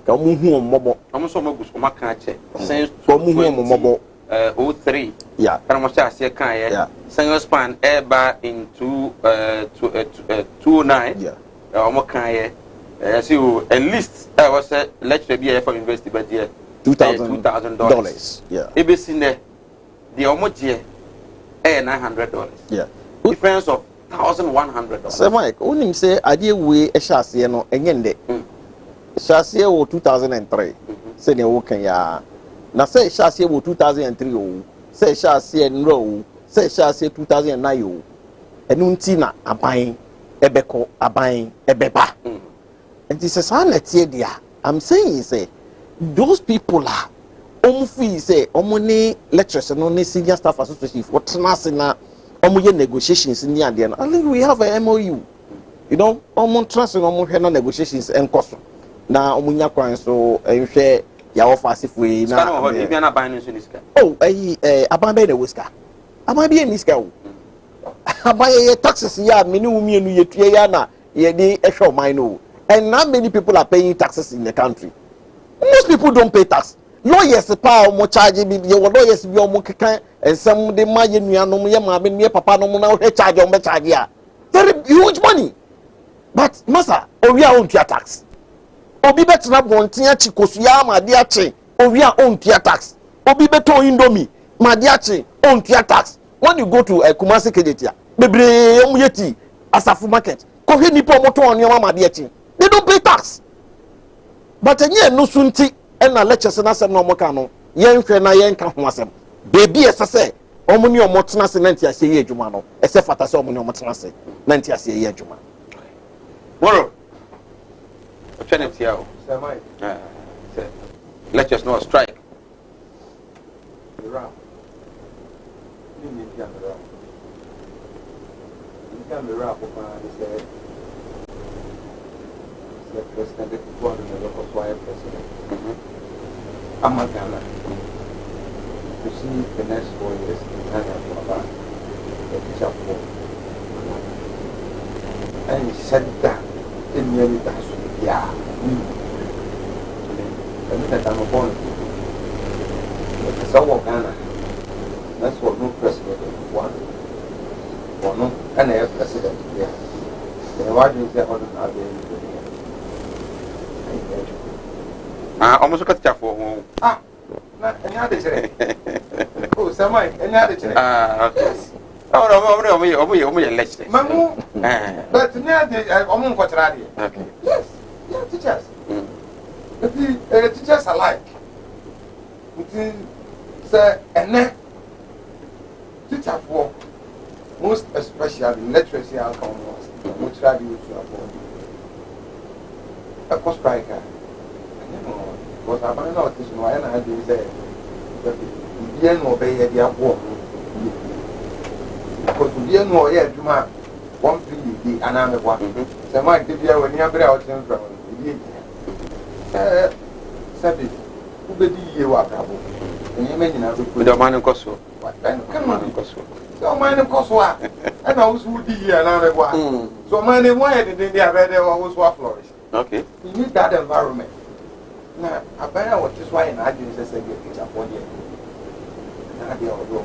E: ka mo hu o mobo
D: I'm so mugu so maka che sense
E: so mo hu o mobo
D: 03
E: yeah
D: kana mo cha ase kan ye sense span eba into 29
E: yeah
D: o mo kan ye so at least I was a lecturer be for university but yeah $2,000
E: yeah
D: ebesi ne the omoje $900
E: yeah
D: difference of $1,100
E: say Mike onim say ade we e hyase no enyende hyase wo 2003 sɛ ne wo kan ya na sɛ hyɛ aseɛ wɔ 2003 o sɛ hyɛ aseɛ nro o sɛ hyɛ aseɛ 2009 o ɛno nti na aban ɛbɛkɔ aban ɛbɛba nti sɛ saa na tie dia I'm saying say those people are feel say ne lecturers no ne senior staff association for tenase na ye negotiations ni ade na I think we have a MOU you know trust no hwe na negotiations enkoso na nya kwan so nhwe ya offer asifo yi na
G: na ban no so niska
E: oh aban be na wiska aban be niska o aban ye taxes ya meni umienu yetue ya na ye di ehwe oman no and not many people are paying taxes in the country. Most people don't pay tax. Lawyers pa omo charge bi ye lawyers bi omo keka ensem de ma ye nuanom ye ma me papa no na o charge omo charge ya. Very huge money. But masa owi a ontua tax. Obi betena bonten achi kosuya ma de achi owi a ontua tax. Obi beto indomie ma de achi ontua tax. When you go to Kumasi Kejetia, bebre omo yeti Asafu market. Ko hwe nipa omo ton onyo ma de achi. They don't pay tax. But any no sunti and a lecture and asem no moka no yen hwe na yen ka ho asem baby esese omo ni omo tena se nanti ase ye adwuma no ese fata se omo ni omo tena se nanti ase ye adwuma
G: moro o chene tia o
F: Samai
G: lectures no strike
F: ra ni camera ko pa se the president before the local president. Amagana. You see the next 4 years in Ghana about the teacher for. And he said that in nearly that's yeah. And that I'm a born. It's all Ghana. That's what no president one. Or no, and I have president here. And why do you say all the
G: almost cut off for
F: any other chere. Oh, Samai, any other chere.
G: Okay. Oh, lecture.
F: Mamu, but near the Omun Quatradi.
G: Okay.
F: Yes, yeah, teachers. The teachers alike. Sir, and then teacher for most especially literacy outcomes, which I use to afford. A cost striker. Because I find out this one, I do say that the end of the war. Because the end of the Juma, 1 3 the another one. So, my dear, when you have out in from the Sabi, who be you are trouble. And you may not put the man in Kosovo. What kind of come on in Kosovo? So, mine in Kosovo, and I was would be another one. So, mine, why did they have there was what flourish?
G: Okay.
F: You need that environment. Now, I better watch this why and I didn't say get teacher for you. Now they all do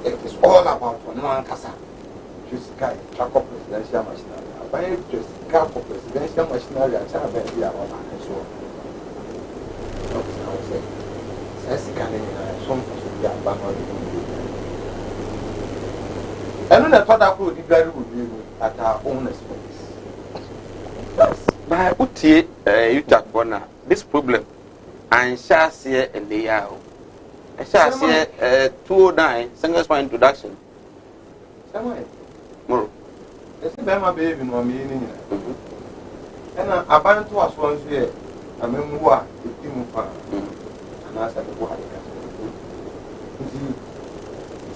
F: it is all about one casa. Just guy, track of presidential machinery. I buy just car for presidential machinery and tell them we are on and so on. I would say, says some person be abandoned. And then I thought I could be very good at our own expense.
G: But utie you talk bona this problem and shall see in the year. I shall see 209 single spine introduction.
F: Somewhere.
G: More.
F: It's a my baby no meaning. And I bind to us once here. I mean, who are the team of and I said, what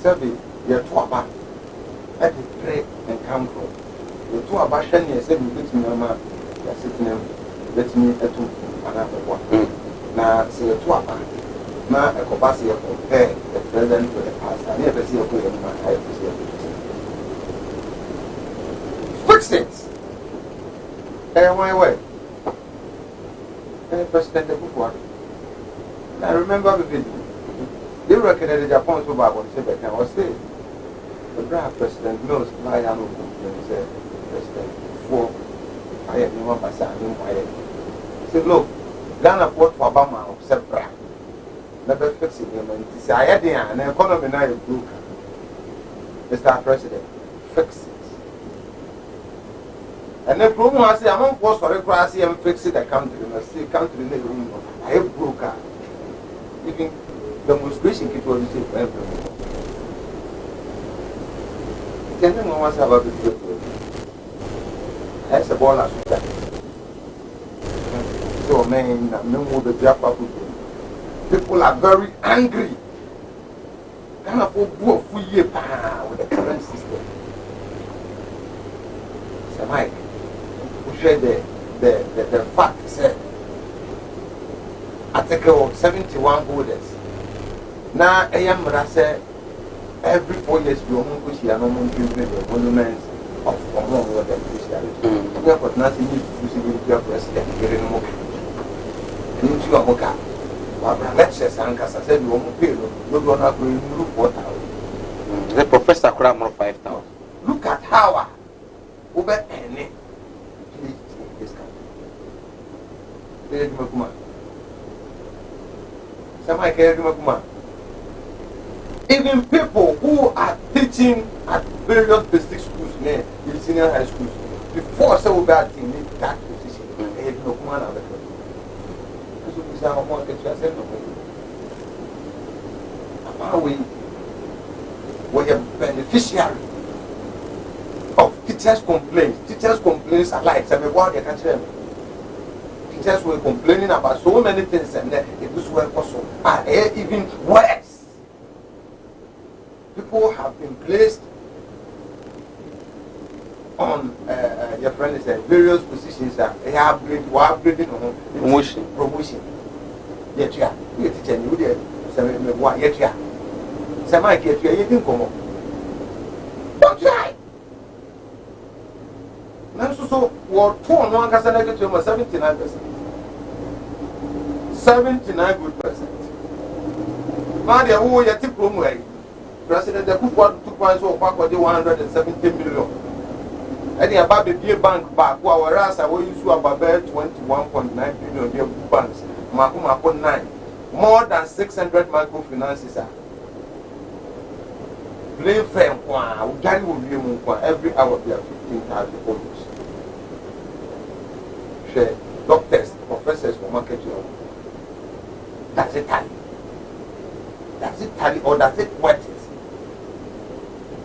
F: Sabi, you're too about. I did pray and come from. The two about 10 years, said, you me, Mamma, you're sitting there, let me at another one. Now, say a two about. Now, a capacity of compare the present with the past. I never see a good in my head. Fix it. My way. And President before. I remember vividly. They recognize Japan so bad when they can was say. The brave President knows my animal and said, President, before I had no one by signing my head. He said, look, Ghana fought for Obama of September. Never fixing him and he said, I had an economy now is broken. Mr. President, fix it. And then problem I say, I'm on post for a class and fix the country. And I say, country in the room. I have broker. Even demonstration kit was the same for everyone. Tell them what's about the people. That's a ball as that. So, man, no more the Japa people are very angry. Kind of for 4 years with the current system. So, Mike, we share the fact said Article 71 holders. Now, I am say every 4 years we won't push the monuments of the judiciary. We have got nothing to see with the president here in Moka. Into a Moka. Lectures and Casa said you won't pay, no one are going to look what out.
G: The professor could more 5,000.
F: Look at how over any this country. Even people who are teaching at various basic schools, in senior high schools, before so bad thing need that position, they have no command of the country. We are beneficiary of teachers' complaints. Teachers' complaints are like teachers were complaining about so many things, and this work also are even worse. People have been placed on your friend is various positions that they are upgrading on promotion. Yet, you teacher, you did what yet, yeah. Some I get you, you didn't come up. Don't try. Now, so what 2 on 1 can I get you 79%. 79 good percent. Now, they are yet to promote. President, the Kumawood 2 points or back with the 170 million. And the about the beer bank back, whereas I will use about 21.9 billion banks. Makuma 9. More than 600 microfinances are. Blame fair, every hour we have 15,000 voters. Share doctors, professors for marketing. That's it tally. Does it tally or does it worth it?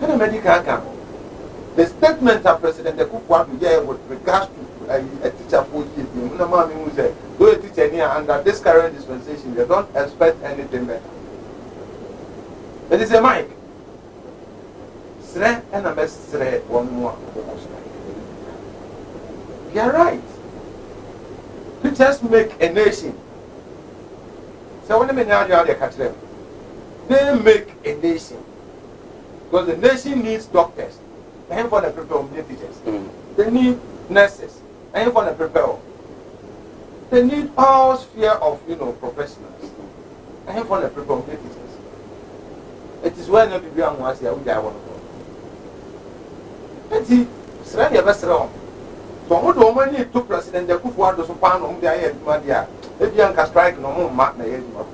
F: Can a medical account? The statement of President Kumawood gave with regards to a teacher for years, though a teacher here under this current dispensation, they don't expect anything better. It is a mic. Sre and a best sre one more. You are right. Teachers make a nation. So when they catch them, they make a nation. Because the nation needs doctors. They for the prepare of teachers. They need nurses. They for the prepare. They need all sphere of professionals. They for the prepare of teachers. It is when you be on once you die one. Eti sra dia best wrong. So what do we need to President Kumawood so pan on dia head ma dia. E bi anka strike no mo ma na head ma.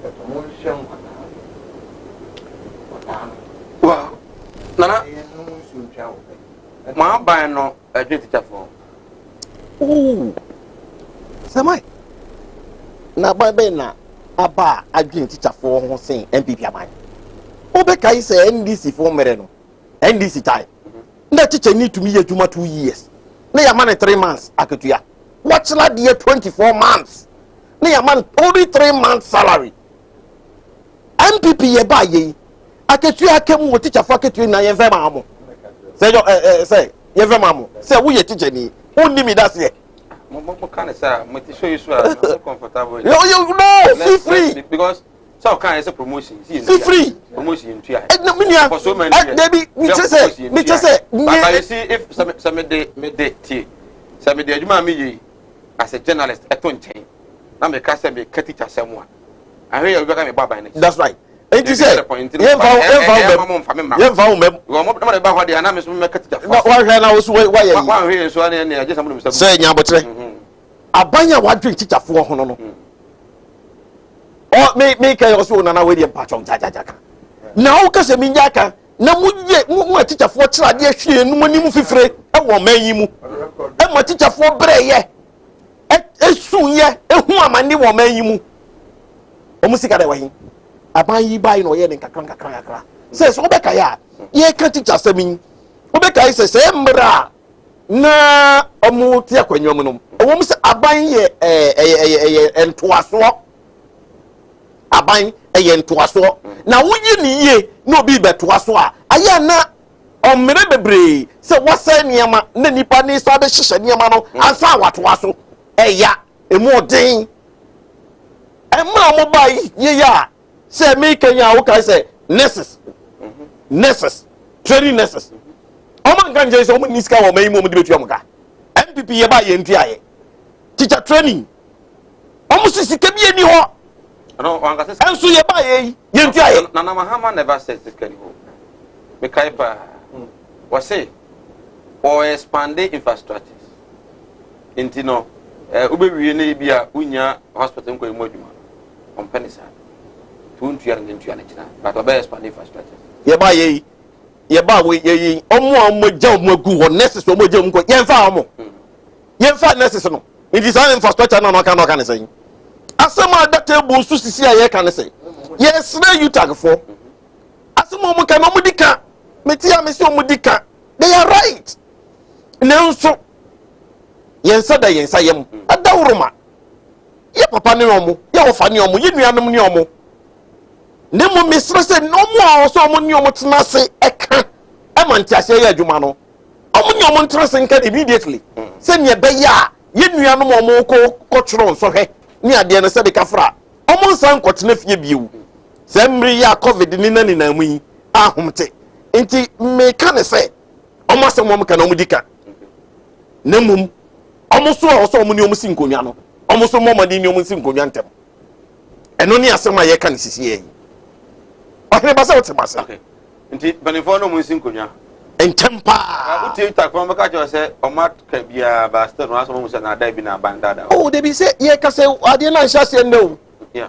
F: Eto mo hwem kwata.
G: Wow. Nana ma ban no adwe teacher for.
E: Oh. Samai. Na ba na aba adwe teacher for ho sen MPP aban. Obekai say NDC for mere no. NDC time. Na teacher need to me adwuma 2 years. Na ya man 3 months aketua. Watch la dey 24 months. Na ya man only 3 months salary. MPP ye ba ye. Aketua kem wo teacher for aketua na ye vema amo. Say ye vema amo. Say wo ye teacher ni. Wonni mi das ye.
G: Mo can say mo ti show you so I'm comfortable.
E: You no, feel free
G: because so can I say promotion?
E: Feel free.
G: Promotion in 2 years.
E: No, for
G: so many
E: baby, me just say.
G: But you see, if some me tea, some me adwuma me yi as a journalist, I don't change. Na me ka say me ka teacher someone. I hear you be me baba na.
E: That's right. And you say, you found me.
G: Ba ho dey na me so me ka teacher.
E: Why now so why you?
G: Why here so na na just am say.
E: Say nyabotre. Abanya wadwe teacher for ho no. Oh, me also nana we dey patron jajaka. Na o ka se minyaka
G: na mu teacher for trade ahwe enu anim fifire e wo man yi mu e ma teacher for breye esunye ehu amane wo man yi mu omu sika da wahin aban yi bai no ye ne kakra se so be kaya ye ka teacher sami obe kai se mbra na omu ti akwanyom no omu se aban ye entoaso aban eye ntoaso na wuyi ni ye na obi betoaso a aya na omere bebre se wasa niama na nipa ni sa be hihye niama no ansa watoaso eya emu odin emra mo bai ye ya se me kenya wo kai se nurses training nurses oman ganje se omo niska wo mai mo di betu amka MPP ye ba ye ntua ye teacher training omo sisi kebie ni ho
B: no wanga se
G: enso ye ba ye ntua ye
B: na mahama never said this can ho me kai pa we say or expanding infrastructures intino ubewie na bia unya hospital nko emu adwuma on penisa tuntua ngentua na kina but obe expanding infrastructures ye ba we ye omo ja omo gu ho nurses omo ja omo ye mfa nurses no it is an infrastructure na no kan ne say asema data bu su sisi a ye kan say yes na you tag for asema omo kan omo dika metia me se omo dika they are right nenso yensa da yensa yem adawroma ye papa ne omo ye ofa ne omo ye nuanom ne omo nemo misre se no mo so omo ne omo tena se eka e manti ase ye adwuma no omo ne omo tena se nka immediately se ne be ya ye nuanom omo ko tworo nso hwe ne ade ne se de kafra omo nsan kotena fie biewu se mri ya covid ni na ni na mu yi ahomte enti me ka ne se omo se mo ka na omo dika nemum omo so omo ni omo si nkonwa no omo so mo madi ni omo si nkonwa ntem eno ni asema ye ka ne sisi ye ohne ba se otemasa nti banifo no mu si nkonwa
G: entempa
B: uti ta kwa maka cho se omat ka bia ba sta no aso mo se na da bi na bandada
G: oh de bi se ye ka se ade na nhase ndo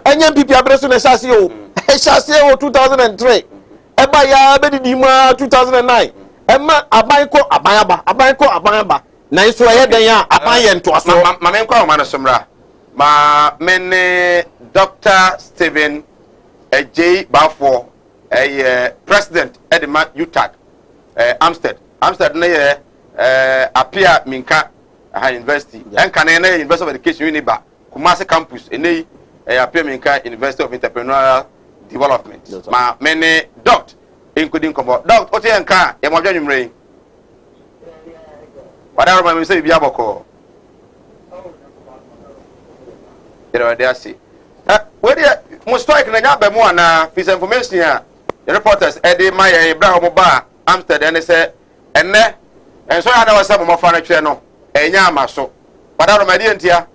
G: enya pipi abreso na nhase o nhase o 2003 eba ya be di ma 2009 ema abanko na iso ye den ya aban ye nto aso
B: ma men kwa o ma no somra ma men Dr. Stephen J. Bafo president Edema UTAG Amstead na ye appear minka university enka na University of Education Uniba Kumasi campus enei appear minka University of Entrepreneurial Development ma men Dr. including combo Dr. Ote enka ye mo dwa nwumre wada ma me say bia boko ero dey see we dey mo strike na nya ba mu ana fis information a the reporters dey my Ibrahim ba Amsterdam say enne enso ya na wasa mo fa na twe no enya amaso wada ma dey ntia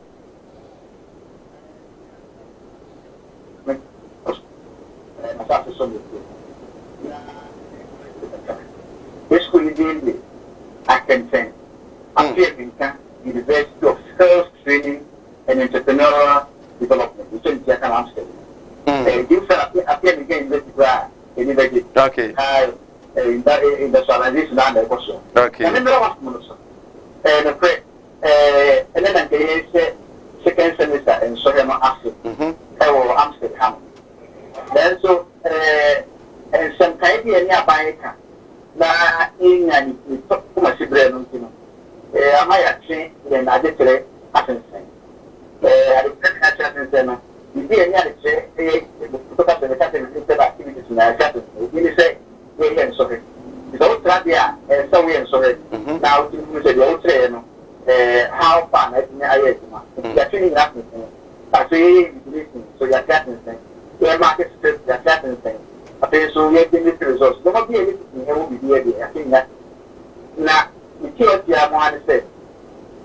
L: University of Skills Training and Entrepreneurial Development, which is in Amsterdam. Appear again in the
B: okay.
L: Industrialization and the
B: okay.
L: And then there was and then the second semester in Sorema Amsterdam. Amsterdam. Then so and some kind of nearby na in and Kumasi Brennan. Am I actually in a different action? I don't know. You see, any other activities in our chatting. You say, we are sorry. It's all Tradia and so we are sorry. Now, you say, you'll train how fun I am. You're feeling nothing. I say, so you're chatting thing. Your market strip, you're chatting thing. Okay, so you're getting the results. Don't be anything, you will be here. I think that. Now, the kids are more to say.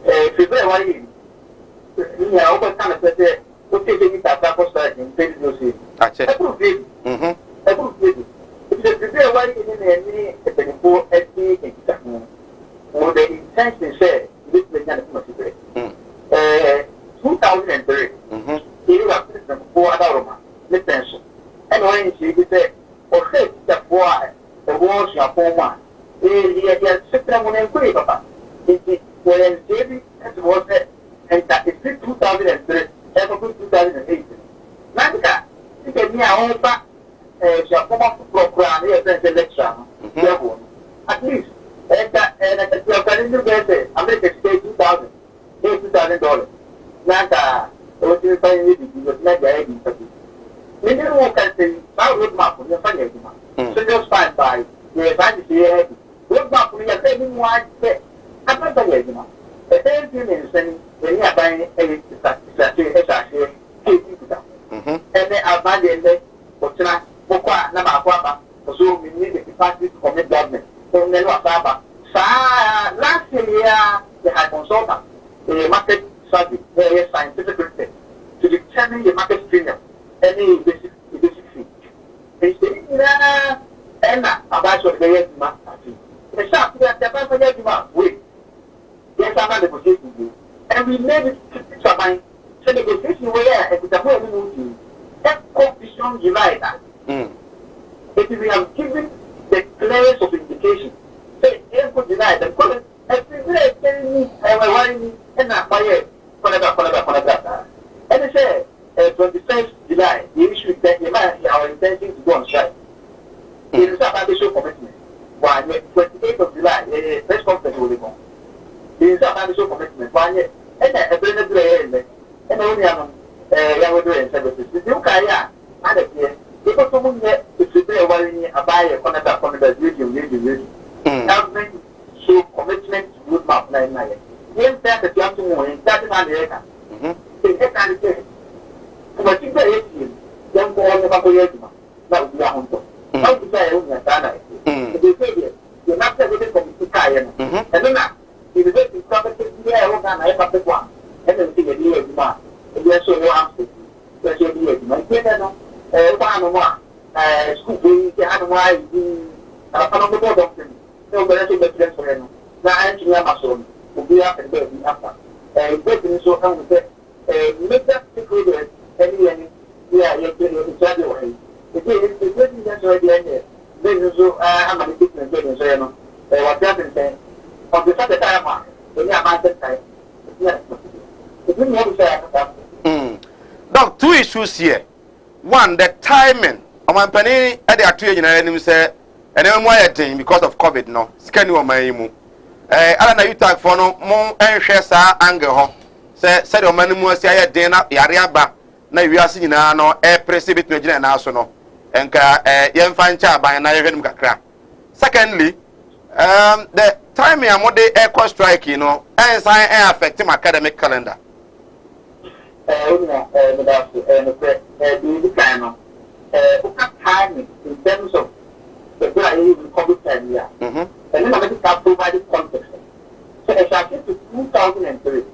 L: If you play what you over kind of say, what take it at that post in Pedro. Approve it. Approve it. If you play what you need any poor FD or the intention say, this is not 2003. You have 4 hours. Listen. And when she said, or say, the boy, the war when JB was and that is 2003, ever 2008. Nanka, you can hear all back. Program here, lecture. At least, and you're going to get American State $2,000. Nanta, what you find it was not the idea. Maybe you can say, now road map on your family. So just find by the advantage here. Road map on your saving one, I'm not the idea. The same thing is when you are buying a statue, and then I'll buy the end. Bokwa na makwaba so we need the capacity to commit government so then what about last year they had consulted the market study very scientific research to determine the market premium any basic fee and about what they are the shop that the wait yes I'm not negotiating and we made it so the negotiation where and the whole that competition July if we have given the clearance of indication, say, if we deny them, because every telling me, and I fire, whatever. And they say, 21st July, the issue that they might our intention to go on strike. It is about the show commitment. Why, 28th of July, the press conference will go. It is about the show commitment. Why, and I bring it to and only I'm doing services. The new Kaya, and again, because someone yet is today worrying about a Canada radio. Government show commitment to good map 99. Yes, that the young woman, that is an area. They get an idea. But if they hate you, then go on the Babayama. That would be a humble. How to say, they say, you're not everything from the Kayan. And then, if you get to property, I have the one. And then see a deal of demand. And yes, so I'm there's your deal. My kid, school being the why the board of them. No, but I think that's for him. Now, I'm Amazon will be up and be after. Getting so come with it. Make that secret any, yeah, you're exactly right. It's getting that's already ended. Then so I'm a different getting so what happened then on the second time, when you are my time. Yes, it didn't have to say.
D: Doc, two issues here. One, the timing. I'm penny at the actual general say, and then why thing because of COVID no. Scan you my imu. Alana you talk for no more and share sa anger. Said your man was here dinner, Yariaba. Now we are seeing no air precipit no general national. And young fine child by an Ivan Kakra. Secondly, the timing I'm what the air strike, you know, and sign affecting my academic calendar.
L: Timing in terms of the COVID time, yeah. And then I have provided context. So as I came to 2003,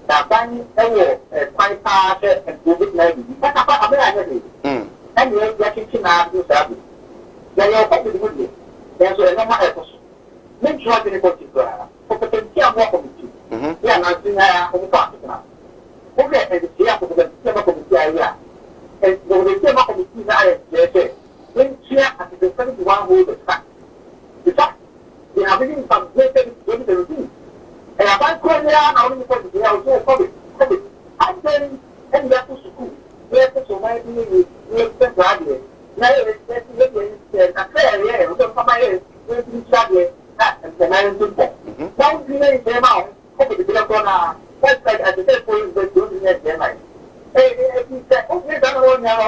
L: now buying a quite hard and COVID-19, but I'm and you're getting out of service. Then you're probably good. There's a normal episode. Make sure you're going to go for potential more committee. Yeah, I'm seeing a party now. Okay, and the year for the committee area. And the Tema committee, I say, when chair at the 71 hold the fact. The fact, they are bringing some great routine. And I find Korea now only because they are so COVID. I'm telling and they are to school. They are to survive in the graduate. Now, a fair year, we don't come here, we can graduate, and the man is simple. Now, we may say now, COVID is going to that's like at the same point, but don't let them like. Okay, that's all now.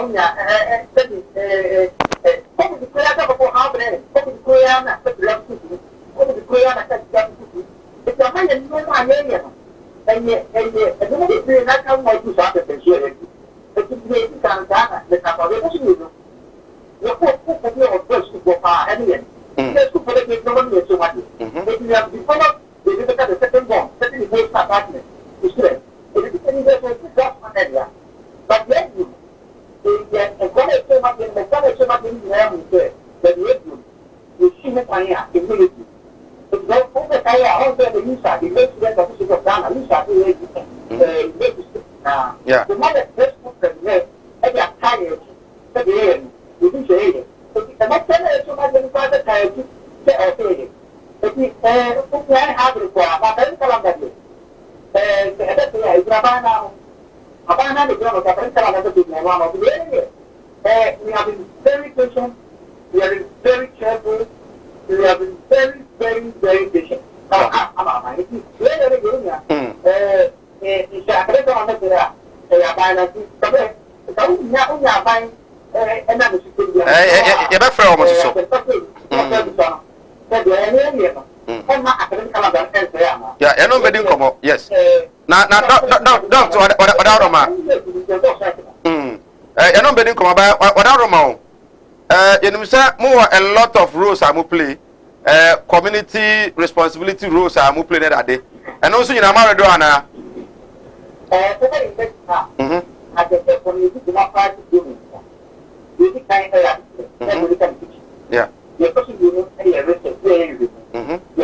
L: What the Korea for how many? What the Korea not the Korea not it's a high and no area. And yet, not how much you start to share it. But you can't the capability. Your first to go far anyway. Let's go for the no one so much. If you have developed, you look at the second one, second voice apartment. It's good. It is anything just one area. But then you, a college so much in the college so much in the air, that you see the fire immediately. If don't put the fire out there, the inside, the next day, the physical down, the inside, the mother just put the leg, and they are tired, but the end, you do say it. But the next day, so much in the father tired, say, okay. But the have required, but then come now. Abana the ground of the we have been very patient, we have been very careful, we have been very, very, very patient.
G: Yeah, I know we didn't come up. Yes. Now, doctor, what I know we didn't come up. What you know, sir, more a lot of roles I will play. Community responsibility roles I will play that day. And also, you know, I'm already doing now. Yeah.
L: The person you know, any arrested, the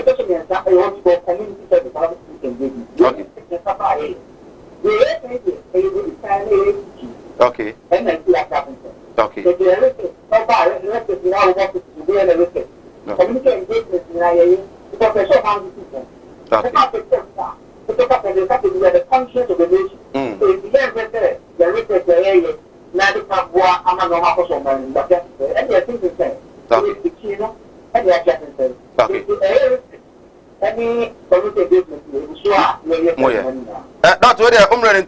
L: person you want to go community service,
G: okay.
L: And then see what happens.
G: Okay.
L: If you're arrested, arrested, you know what to be arrested. Community engagement in IAE, because they're so hard to people.
G: Okay.
L: The conscience of the nation. So if you're arrested, you're arrested, the area, now the Papua, I'm not going to have some money, but just, and you're thinking the same.
G: That's what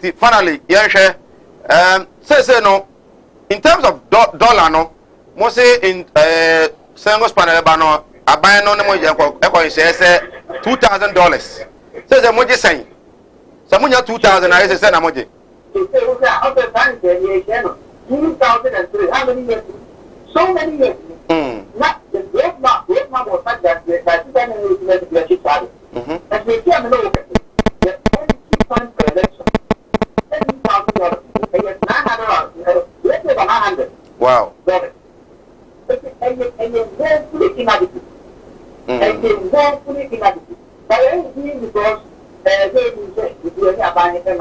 G: they finally, say no. In terms of dollar, no, most in single spanner bano, I buy no more $2,000. Says a moji saying, someone 2,000. I say, send a moji.
L: 2003, how many years? So many years. Not the great man was such that by 2008 we achieved value. As we came over, the only fund per election, $10,000, $900, let's say 900.
G: Wow.
L: And you're very fully inadequate. And you're very fully inadequate. But everything because if you are buying them,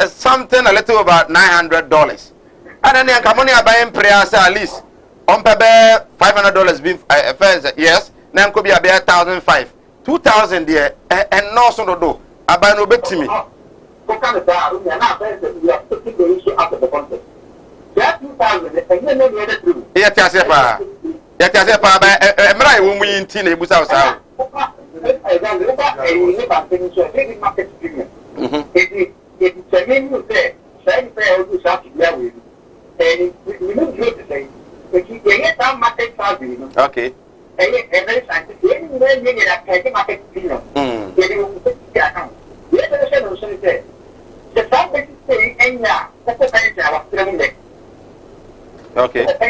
G: something a little about $900. And then come on, buying prayers at least on paper $500 being first, yes. Then could be a bear 1,500, 2,000 there, and no so do. I buy no bet to me.
L: What kind of that? We are not saying that we are taking the issue out of the context. That 2,000, and then the other two.
G: Yes, when we in teen, it was outside.
L: It's a name you say, say, do something there with you. And we don't do the same. But you get some market value.
G: Okay.
L: And then I think market value. Getting the account. The other solution is the fact that you say, and now, that's the kind I was telling them.
G: Okay.
L: What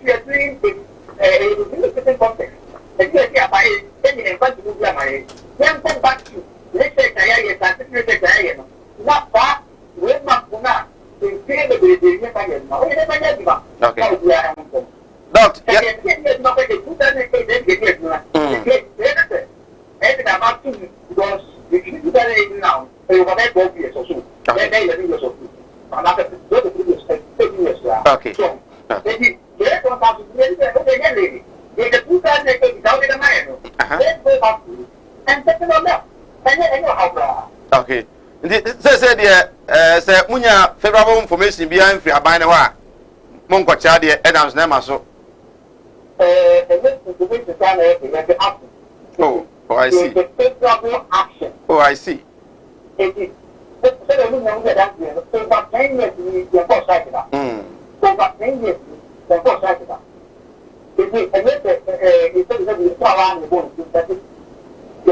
L: we are doing is in a certain context. And you are by sending a bunch of money. Then come back to, let's say, Diana, not far, we're not going to pay the business. Okay.
G: Doctor, okay. Say, munya favorable information behind free abine wa. Monko chadi Adams nema so. Oh, I see. Oh, I see.
L: The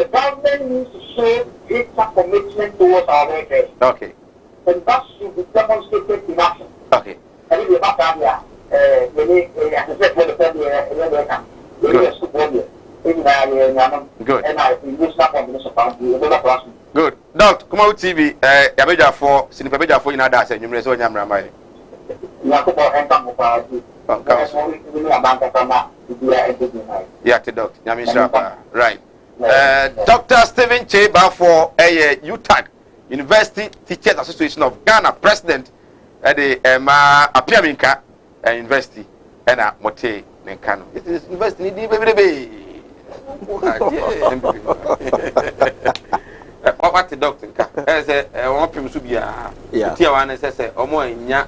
L: government needs to show greater commitment towards our welfare.
G: Okay.
L: And that should be demonstrated in action.
G: Okay.
L: And if you have that,
G: Good. Doctor, Kumawood TV, Yabeja for Sinipabeja for Inada, and you may so yam ramai. Yeah, doctor, Yamisha, right. Dr. Stephen Cheba for a UTAG, University Teachers Association of Ghana, President,
D: ɛde ma apiaminka university ɛna mote ne nka no it is university ni bebebe what the doctor nka say won pem so bia ti awa na say omo anya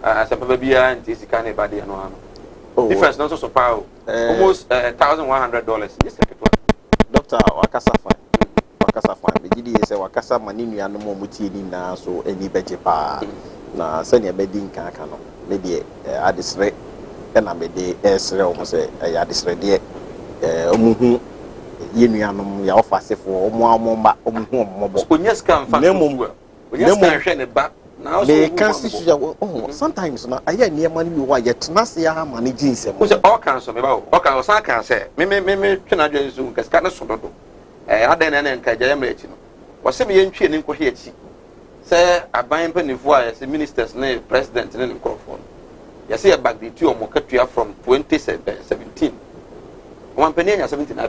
D: asapaba bia nti sika na bade no ano difference no so power almost $1,100 this second
E: doctor wakasa fine begidi say wakasa mani nua no mo mutie ni na so ani beje pa na se ne bedi nka aka no me de adesre na me de esre o mo say adesre de omuhu yenuanom ya ofasefo omuamomba omuhu ommobo
D: onya scam fa onya scam hwe ne ba na
E: they can see sometimes na aya niema ni wa ye tenase ya manage nsem
D: o say all can so me ba o can o san can say me twena adwen so nka ska na so dodo adan na nka gya yamra echi no wo se me yentwie ne nkohwe echi say aban panifo a say ministers na president ne microphone ya say back the two omokatua from 2017 one penny nya 79%.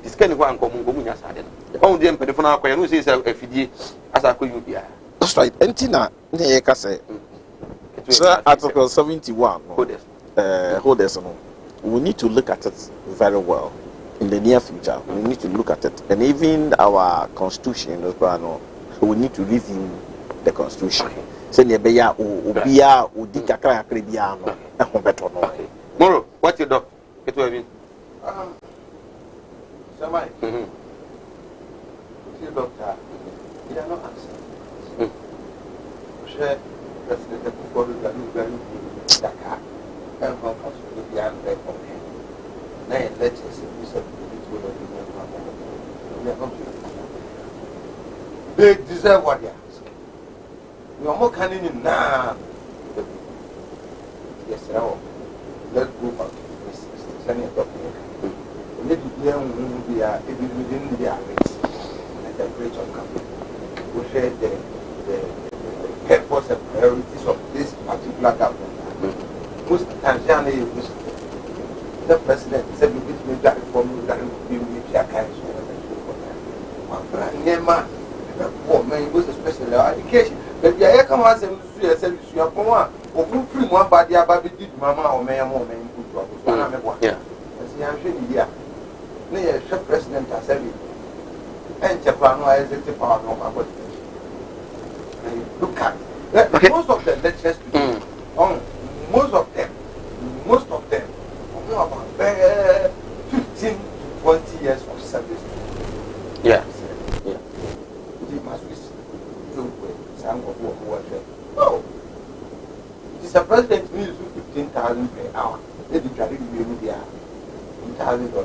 D: This kind of one common nya sade no on dem penifo na akoya no say afidie asa akoyu bia.
E: That's right. Entina ne ka say Article 71 holders no we need to look at it very well in the near future. We need to look at it, and even our constitution we need to review the constitution. Say ne be ya obia odi kakra kakra bia no e ho beto no.
D: Moro, what you do? Get to have
F: Samai. Doctor, you are not answering. Share President Kufuor Ganu Dakar and from Council the Andre from him. Nay, let's say we said it will be they deserve what they ask. You are more cunning in now. Yes, sir. Let's go back to this. Send it up here. Maybe we are within the rates and the rate of company. We share the purpose and priorities of this particular government. Most times, the president said we need that reform, that we need to carry on. Poor man goes especially education. But the air commands and service you are poor, or free one body about the mamma or may more men put. Yeah. I'm sure here. Near the president has said it. And Japan is the power of our body. Look at most of the lectures today. Most of them, about 15 to 20 years of service.
D: Yeah.
F: No. It is a president needs 15,000 per hour. They be trying to be $1,000.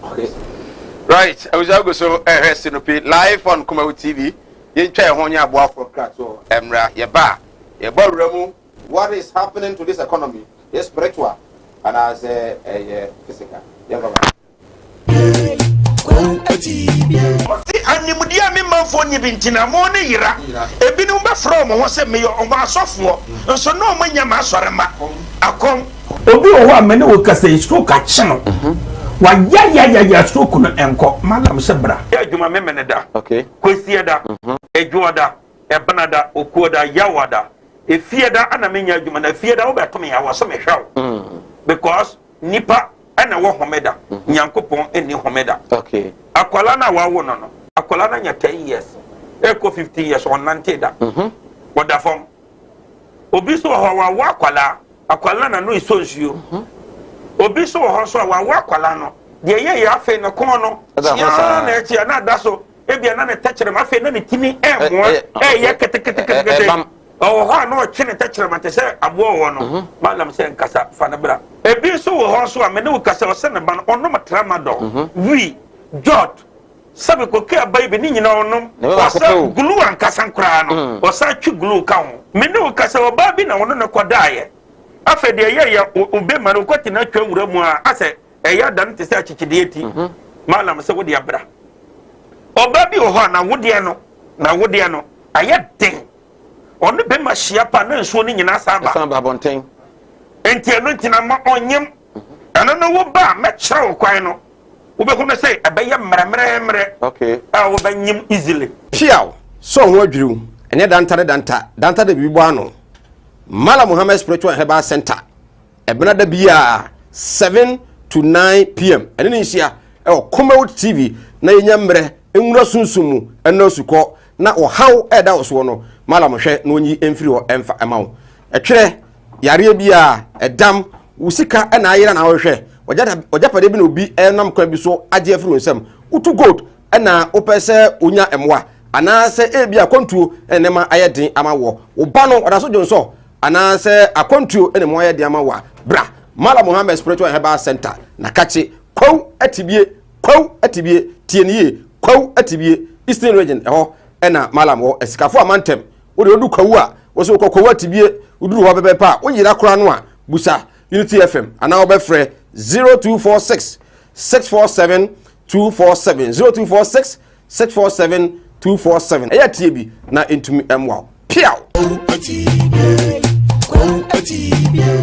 D: Okay. Right. I was going to go live on Kumawood TV. You try Honya Boa for Krato, Emra, Yaba, Remu. What is happening to this economy? Yes, spiritual and as a physical.
B: Animudia me manfo nyi bintina mo ne yira ebinum be from ho se me o ma asofo nso no mo nya ma asorema akom obi o ho amene wo kasa stroke a chino wa ya stroke no enko malam se bra ya adwuma me mene da
D: okay
B: kwesi da edwoda ebenada okuoda yawada efieda ana menya adwuma na fieda wo beto me ya wo so me hwew because nipa ana wo homeda nyankopon eni homeda
D: okay
B: akwala na wa wo no akwala na nya 10 years eko 15 years on nante da woda fom obi so ho wa akwala na no isonsuo obi so ho so wa akwala no de ye afa na kon no ya na echi na da so ebia na ne tachere ma afa na ne timi mo ye kete oh ha no chine tachere ma te se abo wo no malam se nkasa fa na bra ebi so wo ho so amene wo kasa o se ne ba no ono matrama do wi jot sabe ko ke abai be ni nyina onom wasa glue an kasa nkra no wasa twi glue ka ho mene wo kasa wo ba bi na wono ne kodaye afa de ye obe ma no kwati na twa wura mu a ase eya dan te se achichide eti malam se wo de abra oba bi wo ho na wode no aye den onu be ma hia pa na nsuo ni nyina saba
D: bonten
B: enti eno ntina ma onyem ana no wo ba me kire wo kwan no wo be hu na say abaye mremre
D: okay
B: wo ba nyim easily
G: piaw so ho adwiru ene danta de bibo ano Mala Muhammad Spiritual Herbal Center ebena da bia 7 to 9 p.m. ene ni hia Kumawood TV na yenyamre enwura sunsumu eno suko na ohaw eda oso no Mala mohwe na onyi emfiri ho emfa emawo etwere yare bia edam usika na ayira na wohwe ojapade bi na obi enam kwa bi so age afiri onsam utu gold na opese onya emwa anase ebi akontuo enema ayedin amawo oba no odaso jonso anase akontuo enema ayedin amawa bra Mala Muhammad Spiritual Herbal Center na kachi kwaw atibie tienie kwaw atibie Eastern Region eho na Mala mo esikafo amantem wo de odu kwaw a wo so kwaw atibie uduru ho bebepa wo yira kora no a busa Unity FM ana obefre 0246 647 247 0246 647 247 eya tie bi na entumi emwa piao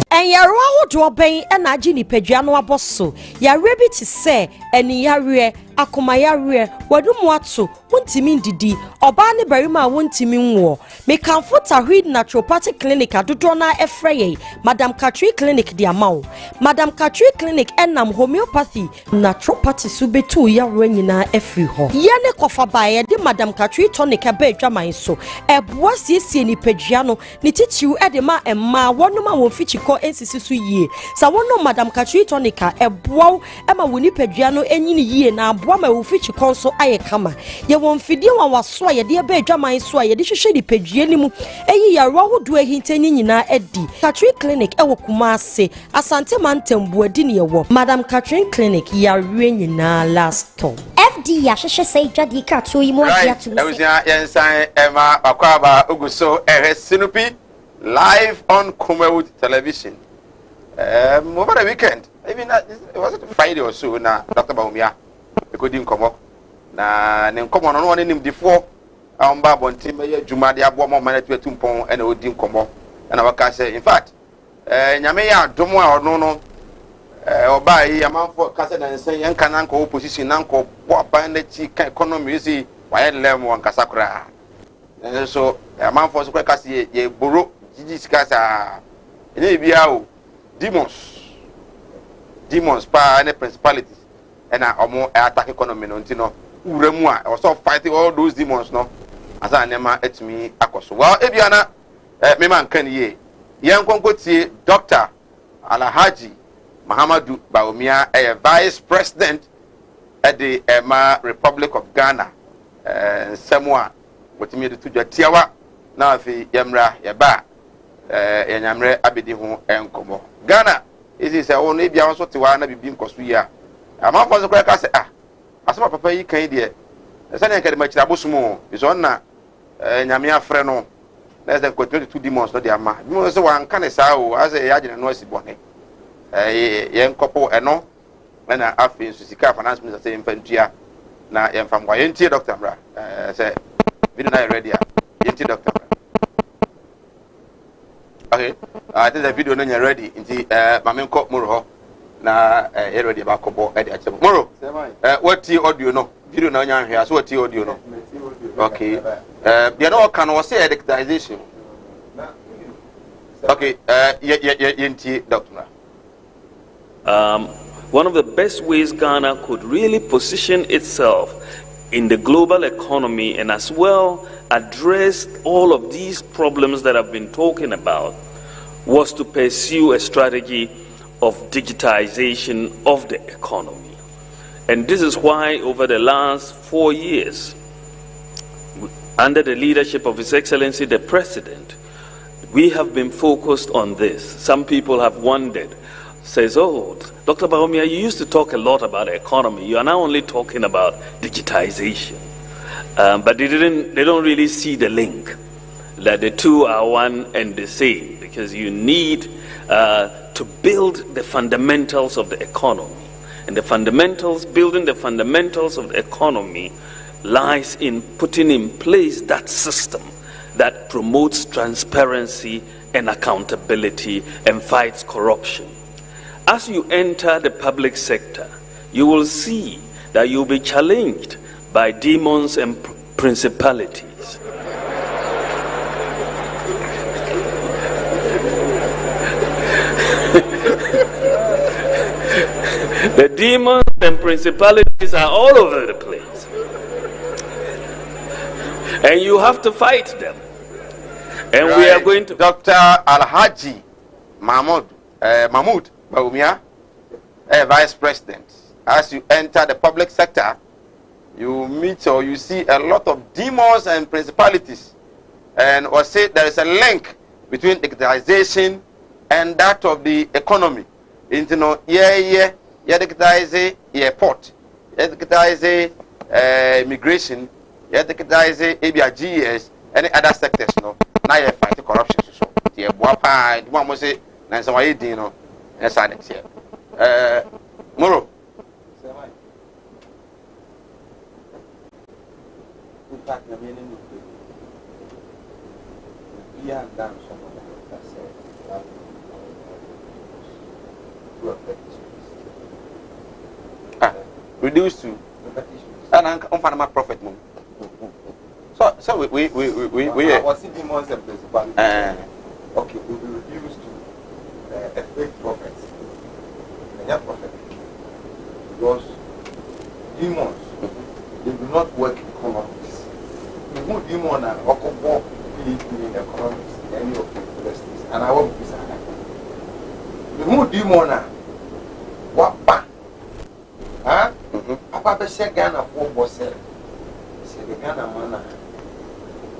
H: Enyarwa hodo ben na agi ni padua no aboso yare bi ti se eni yare akoma yare wadumu ato wontimi ndidi oba ne barima wontimi nwo mekanfo tahwid naturopathic clinic adodo na efreye Madam Katri clinic di amawo Madam Katri clinic enam homeopathy naturopathy subetu yare nyina efri ho yene kofa bae de Madam Katri tonic aba adwaman so eboa siesie ni padua no ni titiw ede ma emma wonoma won fichiko ensisi so yie sa wono Madam Katri tonic eboa ema woni padua no enyini yie na aboa ma wo fichiko so aye kama ye won fidie wa waso ye de aba adwaman so ye de hwehwe di padua ni mu eyi ya ro hodo ahintani nyina edi Katri clinic ewo Kumase asante mantembu adi ne yewo Madam Katri clinic ya re nyina last time
I: FD ya hwehwe sei dwade ka to yi mu adia to
D: se yensan ema bakwaba oguso sinupi live on Kumawood television over the weekend even it was Friday or so na Dr. Baumia ekodi nkomo na ne nkomo no no nim difo amba bonti me adwuma de abo mo manatu atumpon na odi nkomo na waka say in fact nyame ya domo a ono no oba yi amanfo kase na nsen yanka na nko opposition na nko bo aban na chi kan economy si waye lem won kasa kra so amanfo so kwa kase ye boro jiji sikasa ene bia o demons pa ne principalities na omo attack economy no ntino uremu a also fighting all those demons no asa nema etimi akoso well ebia na me man kan ye yen konkotie Dr. Alhaji Muhammadu Baumia vice president at the Republic of Ghana Samoa wotimi de tudwa tiawa na afi yamra yaba yanyamre abedi ho enkomo Ghana isi se won ebia won so tewa na bibim koso ya amafo so kwa ka se asoma papa yi kan de se na nkade machira bosumo iso na nyame afre no na se ko 22 demons no de ama bi so wan kan sa o ase ya gine no asibone yen kopo eno na afi so sika finance minister say infantia na yen famwa yen tie Dr. Mra say video na ready yen tie Dr. Mra okay I think the video no ready inti mamenko muro ho na ready ba kobo e de achebo muro what tie audio no video na nya hwe so what tie audio no okay they no can we say digitization okay yen tie Dr. Mra.
M: One of the best ways Ghana could really position itself in the global economy and as well address all of these problems that I've been talking about was to pursue a strategy of digitization of the economy. And this is why over the last 4 years, under the leadership of His Excellency the President, we have been focused on this. Some people have wondered, says, oh, Dr. Baumia, you used to talk a lot about the economy. You are now only talking about digitization. But they don't really see the link, that the two are one and the same, because you need to build the fundamentals of the economy. And building the fundamentals of the economy lies in putting in place that system that promotes transparency and accountability and fights corruption. As you enter the public sector, you will see that you'll be challenged by demons and principalities. The demons and principalities are all over the place. And you have to fight them. And we are going to...
G: Dr. Alhaji Mahmoud Baumia, Vice President. As you enter the public sector, you meet or you see a lot of demons and principalities. And or say there is a link between digitalization and that of the economy. You know, digitize airport, digitize immigration, digitize ABRGS, any other sectors, no. Now you fight corruption. So, you have one must say, and so I did, no, as I said. Moro. Reduced to an unfarmer profit. So we
F: was seeing months and principalities. Okay, we will reduce to a fake profit. A net profit. Because demons, they do not work in economics. The whole demon and Okobo in economics, any of the universities, and I won't be sad. The whole demon, what back? Huh? Papa said Ghana for Bossel. Said the Ghana man,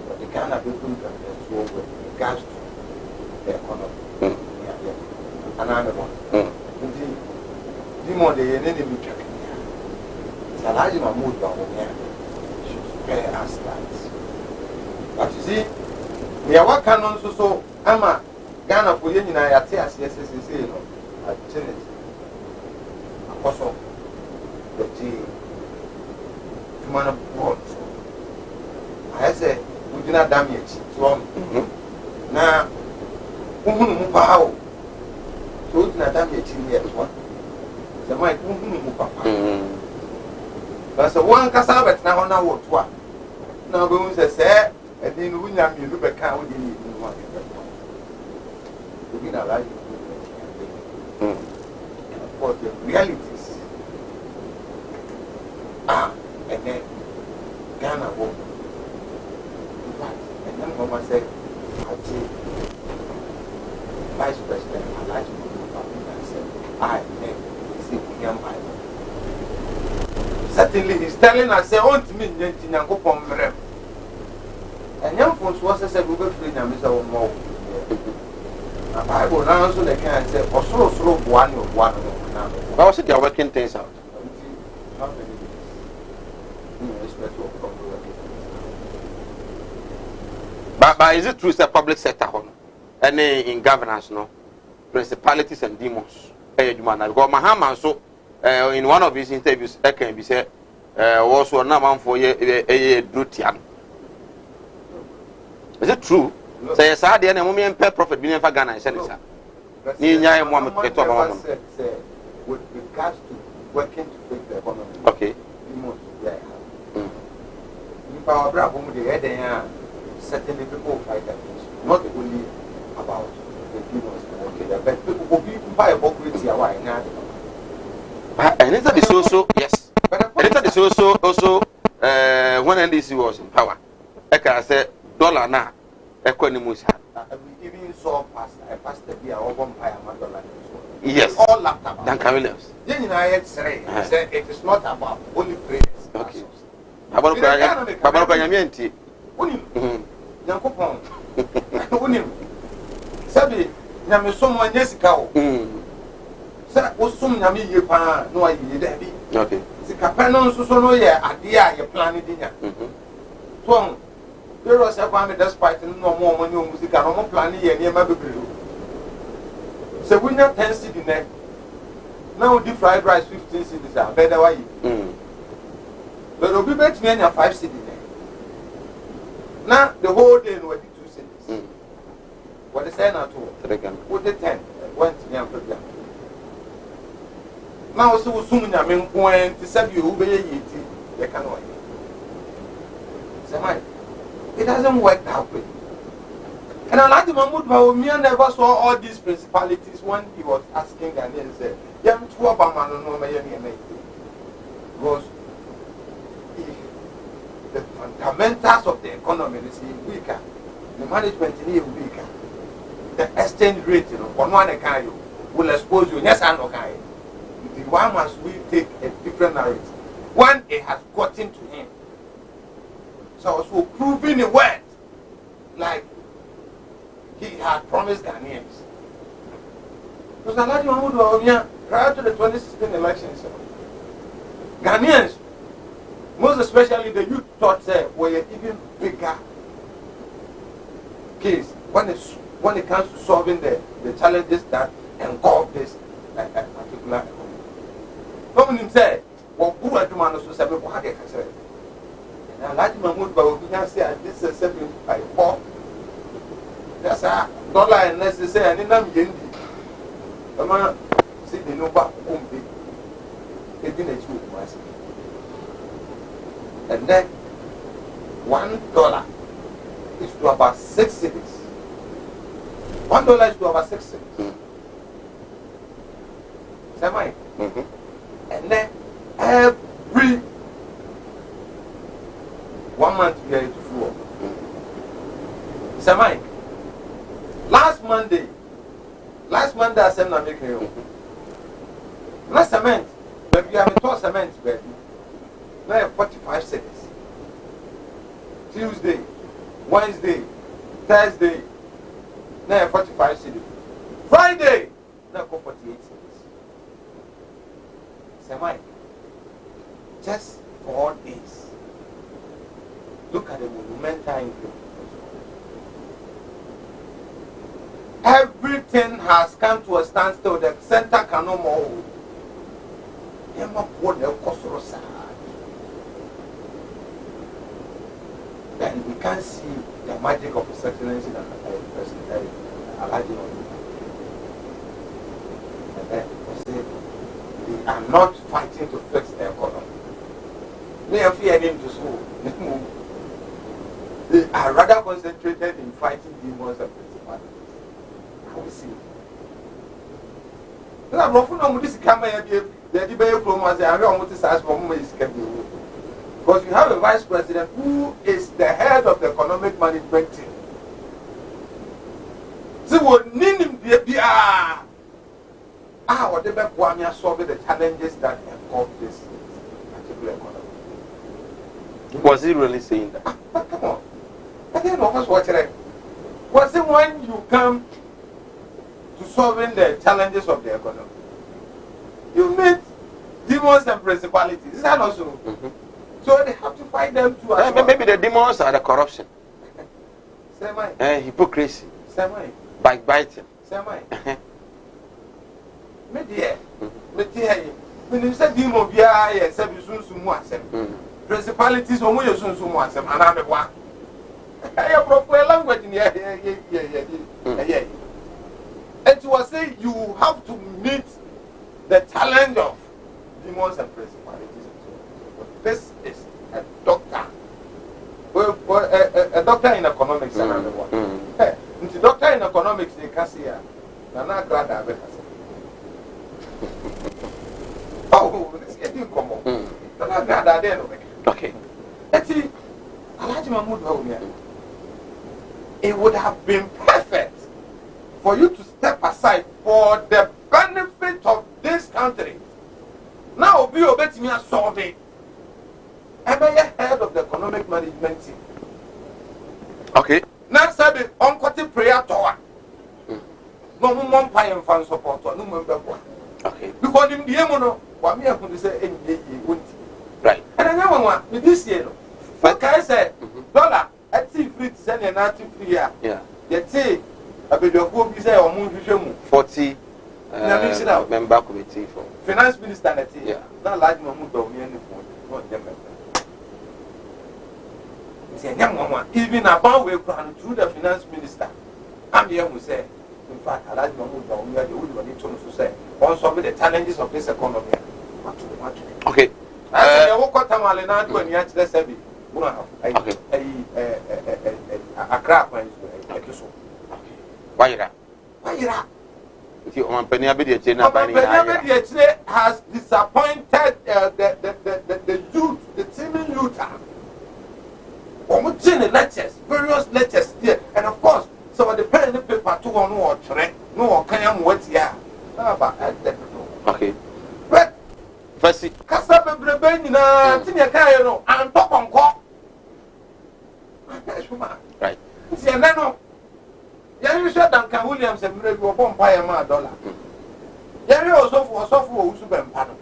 F: but the Ghana people can so with regards to the economy. And I'm the one. The more the enemy can hear. Salaji Mahmoud Baumia should spare us that. But you see, we are working on so Ama Ghana for Yen at TSS, you know, at Tennis. Apostle. The man of God. I say, we do not damage. So, now, who how? So, we do not damage in yet one. The mic who papa. But so one cassava now on our what? Now, we say, and then we have you look at how we need one. We are like for the realities. And then Ghana won. In fact, and then Mama said, Vice President, I like to go and said, I see William Bible. Certainly, he's telling us, say, on to me, Yanko Pomrem. And young folks was a Google free and Mr. Mo. A Bible now, so they can say, or so one of one.
G: How was it you're working things out? But is it true it's a public sector? And in governance, no? Principalities and demons. Mahama, so in one of his interviews, I can be said, also a number for a Drutian. Is it true? Say, yes, I did a moment per profit being for Ghana. I said, sir.
F: With regards to working to fix the economy.
G: Okay.
F: Our bravo, the head and certainly people fight against, not only about the demons, but people will be by a hypocrisy.
G: And it is also, yes, and it is also when NDC was in power, like I said, dollar now, economy.
F: We even saw a pastor be our vampire dollar.
G: Yes,
F: all laptop.
G: Dan Williams.
F: Then I said it is not about only prayers.
G: Okay. About Yamianti.
F: Yankopon. Unim. Sabi, Yami someone Jessica. Sir, was some Yami Yapa, no idea, Debbie.
G: Okay.
F: The Capanon Susono, idea, you planning dinner. Twong. There was a family despite no more money, music, and no more planning near Mabu. So we not 10 city net. Now the fried rice 15 cities are better way. But will be better than 5 cities. Now the whole day will be 2 cities. What is that not to? What the 10 went to the program. Now so soon I mean when to save you obey it, they cannot. It doesn't work that way. And I like the Mahmoud Baumia never saw all these principalities when he was asking Ghanaians, Yam to Obama no may because if the fundamentals of the economy is weaker, the management is weaker, the exchange rate, on one account will expose you. Yes, I know. Why must we take a different narrative when it has gotten to him? So proving the word like he had promised Ghanaians. Because prior to the 2016 elections, Ghanaians, most especially the youth, thought were an even bigger case when it comes to solving the challenges that engulf this particular economy. Someone said, "Well, who are the man who said, "What are you saying?" And I Mahmoud Bawu say, "This is 7.4. That's a dollar and necessary. And I'm Yendi. The man said, "They know what won't be. They didn't achieve it." And then $1 is to about 6 cities. $1 is to about 6 cities. Semi. And then every 1 month we are to flow. Semi. Last Monday I said I'm making you. Not cement, but we have a cement, baby. Now 45 cities. Tuesday, Wednesday, Thursday, now 45 cities. Friday, now 48 cities. Semi. Just 4 days. Look at the monumental increase. Everything has come to a standstill. The center can no more hold. And we can't see the magic of His Excellency and President Alhaji. And then we say, they are not fighting to fix the economy. They are fearing to school. They are rather concentrated in fighting demons and principalities. How we see it. Because you have a vice president who is the head of the economic management team. So we need him to solve the challenges that engulf this particular economy.
G: Was he really saying that?
F: Come on. I didn't know what's watching it. Was it when you come to solving the challenges of the economy, you meet demons and principalities? Is that also? Mm-hmm. So they have to fight them too.
G: Maybe the demons are the corruption, hypocrisy, backbiting.
F: Principalities or more soon and I'm a one. I have proper language in here. And to say you have to meet the challenge of demons and principalities. This is a doctor. A doctor in economics and another one. The doctor in economics they can see here. I'm not glad I have it. Oh, let's get you come on. I'm not glad I did.
G: Okay.
F: Actually, it would have been perfect for you to step aside for the benefit of this country. Now, be obeying me and solve it. Am I head of the economic management team?
G: Okay.
F: Now, said unquoted prayer tower. No more pie and fan support. No member.
G: Okay.
F: Because in the Yemono, what me I could say,
G: right.
F: And I know one with this year. What can I say? Dollar, I see free to send an active free year.
G: Yeah.
F: Yet say, I be the whole visa or moon
G: 40 member committee for
F: finance minister.
G: Yeah.
F: Not large Mahmoud or me any phone. Even about we plan through the finance minister. I'm here who say, in fact, I like Mahmoud or me, the only one to say, on some of the challenges of this economy.
G: Okay.
F: I walk out when you actually say, okay. A crap when you so.
G: Why you that?
F: Why you that? has disappointed the youth, the teeming youth. The letters, various letters there, and of course, so the pen and the paper to one more track, no, can I what yeah.
D: Okay. But first,
F: Casaba Brebenina, Tinia Cairo, and Pop on Cop.
D: Right.
F: See, and then, you shut down Can Williams and Red were $1 dollar. Yari also for Usuban Pano.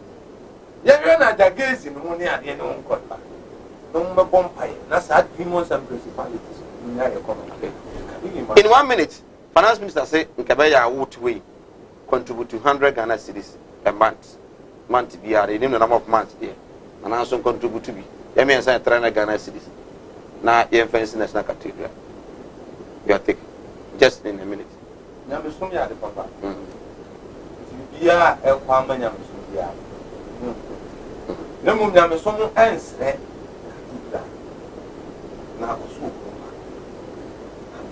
F: Yari and I gaze in money at the end of the no more bonfire. That's how demons and principalities in their economy.
D: In 1 minute, Finance Minister said Nkabaya would we contribute to 100 Ghana cedis a month. Month be a name the number of months there. And also contribute to be. I mean, I 300 Ghana cedis. Now, you're fencing National Cathedral. You are taking just in a minute.
F: Yamisumia the papa. Yeah, El Pama Yamisumia. No more Yamisum answer. Now, I'm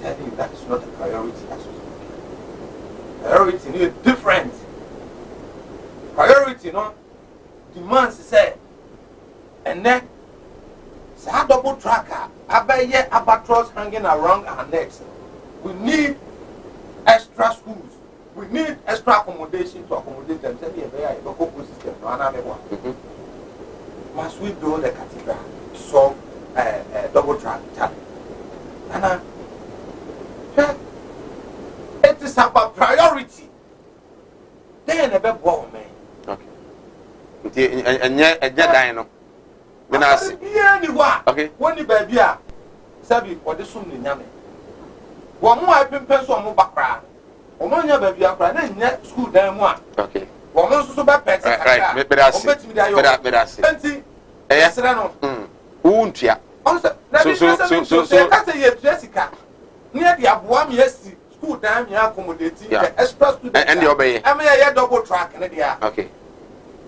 F: telling you, that is not a priority. Priority is different. Priority, no demands say, and then a double tracker, abaye albatross hanging around our necks. We need extra schools. We need extra accommodation to accommodate them. Tell me a very local system. Must we build a cathedral to solve double track challenge? And it is about priority. Then a bit more, man.
D: Okay. And yet, Dino.
F: Okay. When the baby are Sabi or the soon in Yami. One more I been pencil on background. One your baby are crying, yet school damn one.
D: Okay.
F: One also bad pets.
D: Right, but I see. Yes, I know. Won't ya? So,
F: that's a year, Jessica. Near the Abuam, yes, school damn, you accommodating the express to the
D: and the obey.
F: I mean, I double track and
D: okay.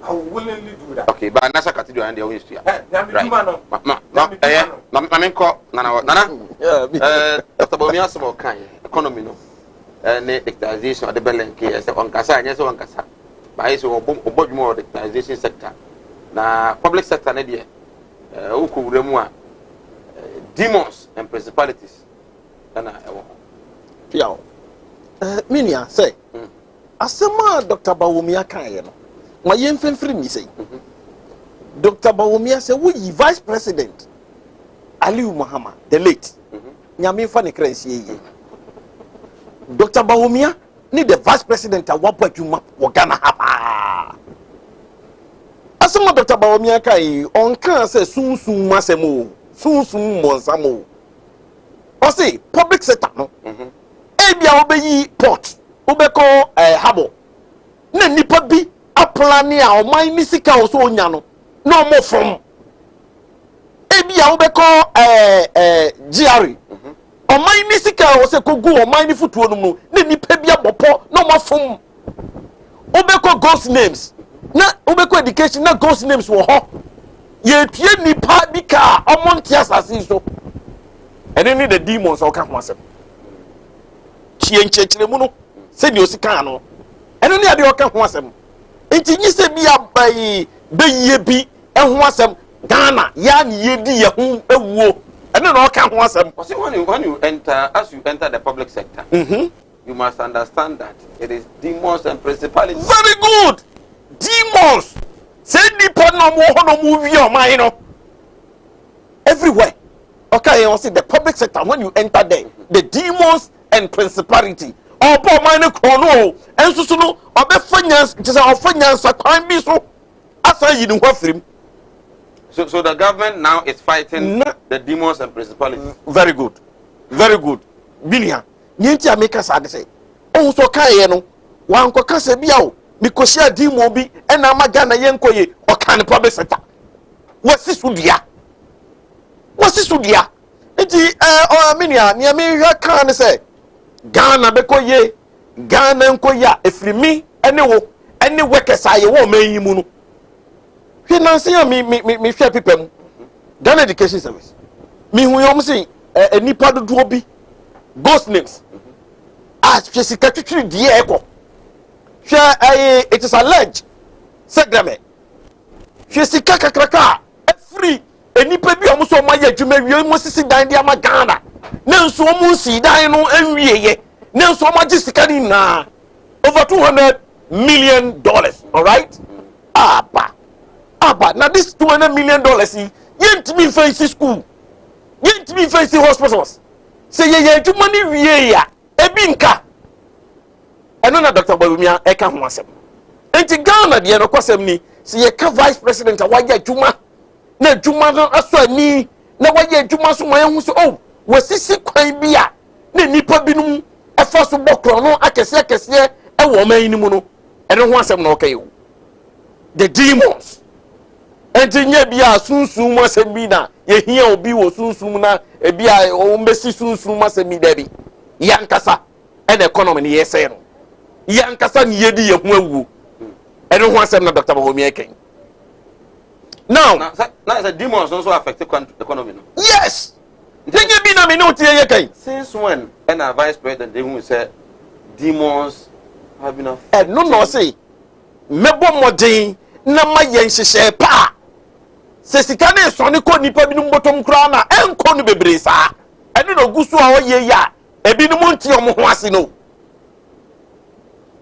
F: I will willingly do that.
D: Okay, but Nasa Cathedral and the West. Right. Nana, Dr. Bomias of kind, economy, no, and dictization of the Belen case on Casa, yes, on Casa. By his or more dictization sector. Now, public sector, Nadia, Uku Remua, demons and principalities.
E: Piao. Minia say, Asema Dr. Bawumia Kayen. My infant free me say, Dr. Bawumia say, we Vice President Aliu Muhammad, the late. Nyami Fanny Crency. Dr. Bawumia need the Vice President at one point you map Wagana Hapa. Asema Dr. Bawumia Kai on can say soon masemo, soon monsamo. Or say public sector no. Ebia obeyi port, obeko habo. Ne nipa bi aplania o man ni sika o so onya no. No more from. Ebia obeko GRE. O man ni sika o se kogu o man ni futuo no mu. Ne nipa bi abopo no more from. Obeko ghost names. Na obeko education na ghost names wo ho. Ye tue nipa bi ka omonti asase so. And then the demons all come once. She ain't changing the moon. Send you sicano. And only the occur once. And you say be up by be and once Ghana, yan ye dear whom a woe. And then all come once.
D: When you enter, as you enter the public sector, you must understand that it is demons and principalities.
E: Very good. Demons. Send the no movie or mine. Everywhere. Okay, you see the public sector when you enter there, the demons and principality. Or poor minor chrono, and so no, or the finance, just our finance, a time be so. As I didn't work for him.
D: So the government now is fighting the demons and principalities.
E: Very good. Very good. Bilia, Nintia make us say. Oh, so Kayeno, one cocasa biao, because she a demon be, and I'm a Ghana Yankoye, or can the public sector. What's this with ya? What's this with ya? Iti minia ni America can say Ghana beko ye Ghana nko ya efiri mi ene workers aye wo man yimu no hwe na se ya mi hwe pepem Ghana Education Service mi hu yom se nipa dodo bi ghost names as hwe sika twitwiri die eko
G: it is alleged segame hwe sika kakraka free enipa bi omo so ma ya adwuma wie mo sisi dan dia ma Ghana na nso mo si dan no anwieye na nso mo sika ni na over $200 million, all right? Now this $200 million yent me face school, yent me face hospitals. Say you money we ya ebinka. Eno na Dr. Bawumia eka ho asem. Enti Ghana de no kwasem ni say ye ka vice president awaye adwuma na adwuma no aso ani na waye adwuma so man hu so oh wasisi kwan bia na nipa binum efa so bokro no akese ewo man ni mu no eno ho asem na okay o the demons enti nya bia sunsun mo asem bi na ye hia obi wo sunsun na e bia o mbesi sunsun mo asem bi da bi yankasa and economy ni yese no yankasa ni yedi ye ho awu eno ho asem na Dr. Bawumia eken now the demons also affect the economy no yes nya bi na me no tie ye ken
D: since when and our vice president they who say demons have been affected
G: no say mebo modern na ma yen hyehyɛ pa se sika na so ne ko nipa bi no botom kra na enko no bebre sa eno no gusu a oye ya ebi no monti omo ho ase no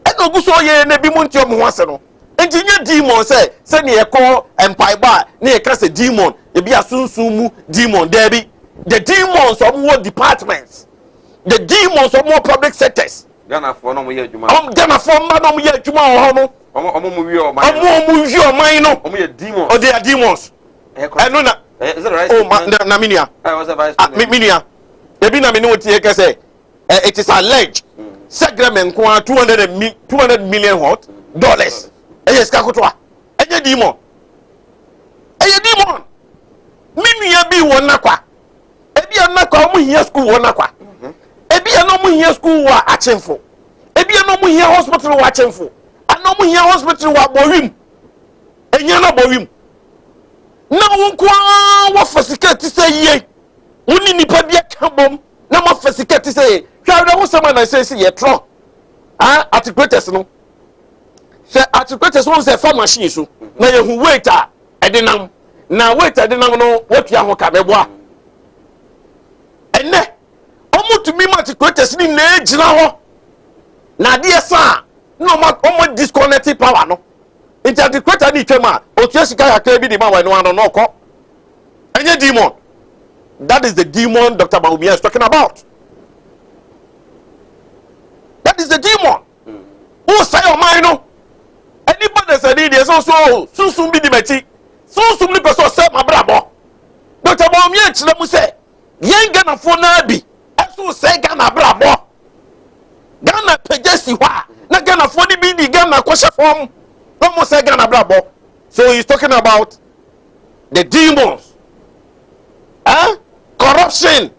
G: eno gusu oye na bi monti omo ho ase no entinye demon se ne yeko empire ba ne yeka se demon ebi asunsun mu demon there be the demons of more departments the demons of more public sectors
D: Ghana for no mo ye adwuma
G: Ghana for ma no mo ye adwuma ho no
D: omo mu wi o man
G: no
D: omo ye demons
G: oh they are demons no na
D: is it right
G: oh na minia
D: I was a vice president
G: minia ebi na me no tie ka say it is alleged segment ko $200 million dollars yes ka kotwa enye demon minia bi won nakwa ebi anakwa omo hia school won nakwa ebi no mo hia school wa achemfo ebi no mo hia hospital wa achemfo ano mo hia hospital wa bowim enya na bowim na wonko wa fasikati say ye woni nipa bia ka bom na mo fasikati say hwa wo sama na say ye tro articulates no say articulates won say farm machine so na ye hu waiter edenam na waiter edenam no watua ho ka beboa enne to me articulates ni na ejina ho na de sa no omo disconnected power no articulator ni twema otua sika yakra bi di ma wa no ko enye demon that is the demon Dr. Bawumia is talking about that is the demon who say your mind no anybody say dey so sunsun bi di machi sunsun ni person say mabrabo Dr. Bawumia chile mu say yen Ghana fo na bi so say Ghana brabo Ghana pejesi hwa na Ghana fo ni bi di Ghana kwashe form no mo say Ghana brabo so he's talking about the demons corruption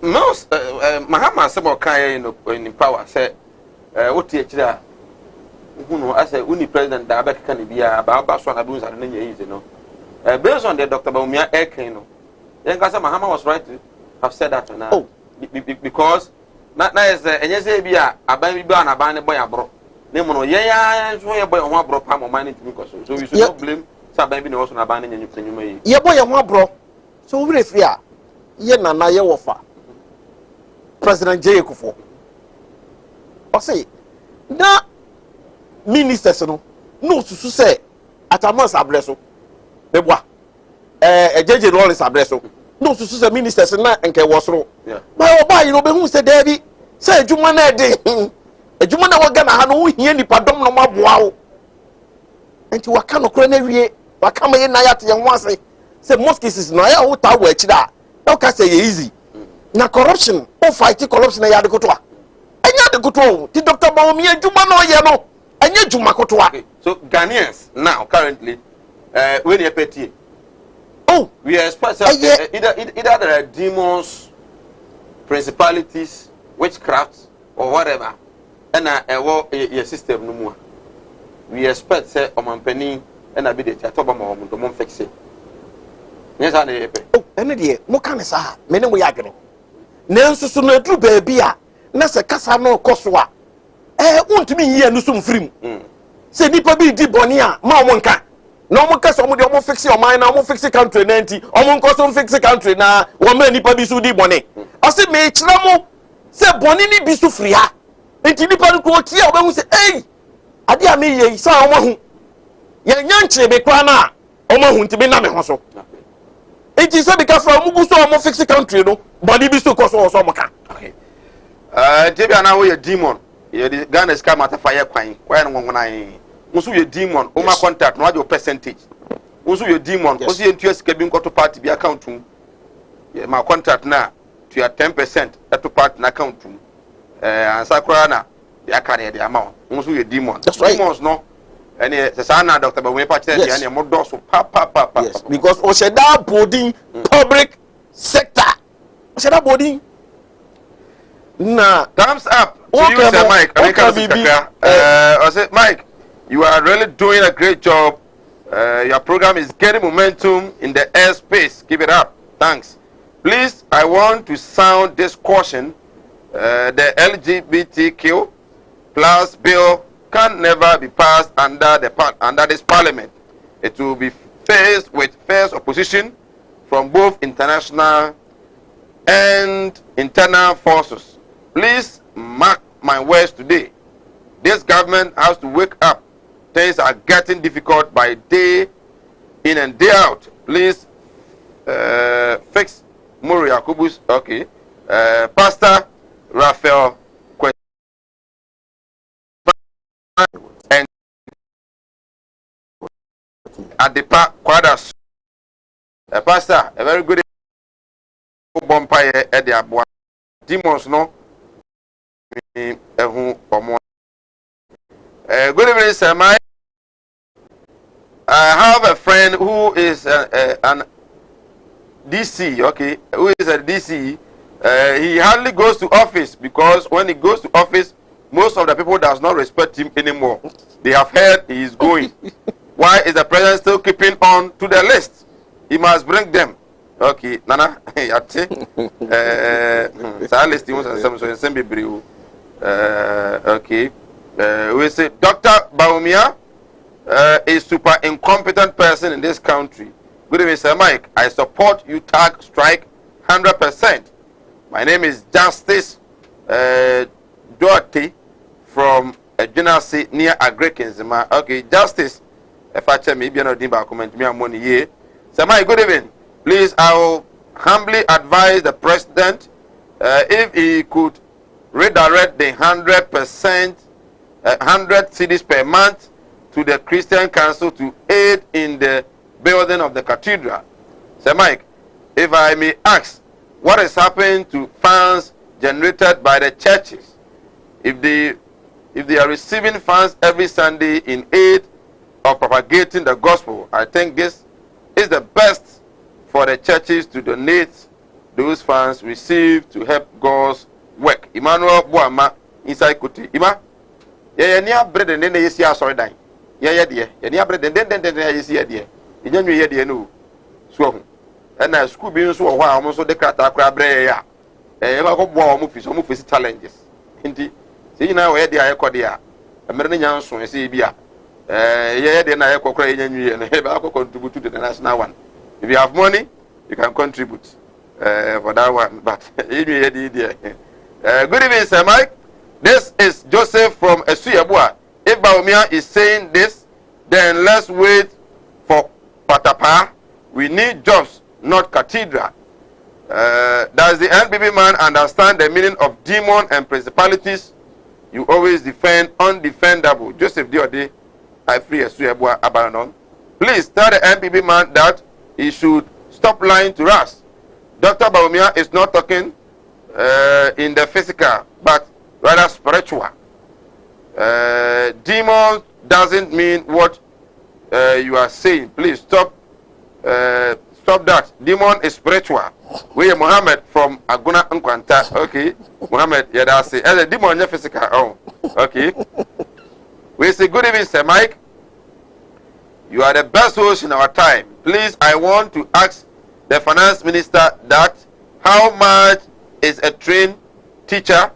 D: most Mahama sebo kai in power say what tie kira hunu ase uni president da abeka ne bia ba so na do nsa na nya easy no based on the Dr. Bawumia eken no yen ka say Mahama was right to have said that now because na is enye say bia aban bi ba na ban ne boy abro ne mo no yen ya so ye boy ho abro pa mo man ne timi koso so we should not blame say aban bi ne so na ban ne nya nyuma yi
G: ye boy ho abro so we refi a ye nana ye wofa President J. Kufo. O say na ministers no susu say atamas abreso beboa ejeje no is abreso no susu say ministers na enke wosoro ma oba yi no be hu say David say adwuma na de adwuma na wo Ghana ha no hia nipa dom no maboa wo enti waka no kro na wie waka ma ye na yate ye ho ase say mosques no ya wo ta wo achi da o ka say ye easy na corruption o fight corruption ya de kotoa enya de kotoa ti Dr. Bawumia adwuma no ye no enya adwuma kotoa
D: so Ghanaians now currently when you pay we expect either there are demons, principalities, witchcrafts, or whatever, and your system no more. We expect say omanpeni and a bit at top of the fix it. Yes, I
G: and the no can say many we agree. nanso so no aduru baabi a na se kasa no koso a untumi yie no so mfrim se nipa bi di boni a ma omo nka na omo kasa omo de omo fix your mind na omo fix country na nti omo nko so fix country na wo ma nipa bi so di boni o se me kira mo se boni ni bi so firi ha nti nipa no ko tie obehu se ade a me ye sa omo hu ye nyanche be kwa na omo hu nti be na me ho so nti se be ka fra omo gu so omo fix country no boni bi so ko so so mo ka
D: Debi ana wo ye demon ye the Ghana ska matter fire kwan why no ngona yin musu ye demon o ma contact no ajo percentage musu ye demon o si entua sika bi nkoto party bi account mu ye ma contract na to your 10% to party na account mu ansa kra na ya ka ne de amount musu ye demon demons no any se sa na Dr. Bawumia pa chere ya ne mo do so pa
G: yes because o sheda body public sector o sheda body na
D: thumbs up to you, Sir Mike. I said, Mike, you are really doing a great job. Your program is getting momentum in the airspace. Keep it up. Thanks. Please, I want to sound this caution. The LGBTQ plus bill can never be passed under this parliament. It will be faced with fierce opposition from both international and internal forces. Please mark my words today. This government has to wake up. Things are getting difficult by day in and day out. Please fix Moria Kubus. Okay. Pastor Raphael and Adepa Quadras. Pastor, a very good bonfire at the Abuan. Demons, no. Good evening, sir. I have a friend who is an DC, okay, who is a DC. He hardly goes to office because when he goes to office, most of the people does not respect him anymore. They have heard he is going. Why is the president still keeping on to the list? He must bring them. Okay, Nana, okay. We say Dr. Bawumia is super incompetent person in this country. Good evening, Sir Mike. I support you tag strike 100%. My name is Justice Dorothy from a Genasi near Agrekins. Okay, Justice. If I tell me, if you're not doing comment, me money here. Sir Mike, good evening. Please, I will humbly advise the president if he could redirect the 100%, 100 cedis per month to the Christian Council to aid in the building of the cathedral. Sir Mike, if I may ask, what is happening to funds generated by the churches? If they are receiving funds every Sunday in aid of propagating the gospel, I think this is the best for the churches to donate those funds received to help God's work. Emmanuel Boama inside Kuti. Ima, yeah, near bread and then they see us all dying. Yeah, dear. Yeah, bread and then you see a dear. You don't hear the no. So, and I school being so while almost the crata crab bread. And I hope war movies challenges. Indeed, see now where the Ayakodia, a American son, see beer. Yeah, then I could cry and I could contribute to the national one. If you have money, you can contribute for that one. But good evening, Sir Mike. This is Joseph from Esuyabua. If Bawumia is saying this, then let's wait for Patapa. We need jobs, not cathedral. Does the NPP man understand the meaning of demon and principalities? You always defend undefendable. Joseph Diode, I free Esuyabua Abanon. Please tell the NPP man that he should stop lying to us. Dr. Bawumia is not talking in the physical, but rather spiritual. Demon doesn't mean what you are saying. Please stop that. Demon is spiritual. We are Muhammad from Aguna Nkwanta. Okay. Muhammad, yeah, that's it. As a demon, physical. Oh, okay. We say good evening, Sir Mike. You are the best host in our time. Please, I want to ask the finance minister that how much is a trained teacher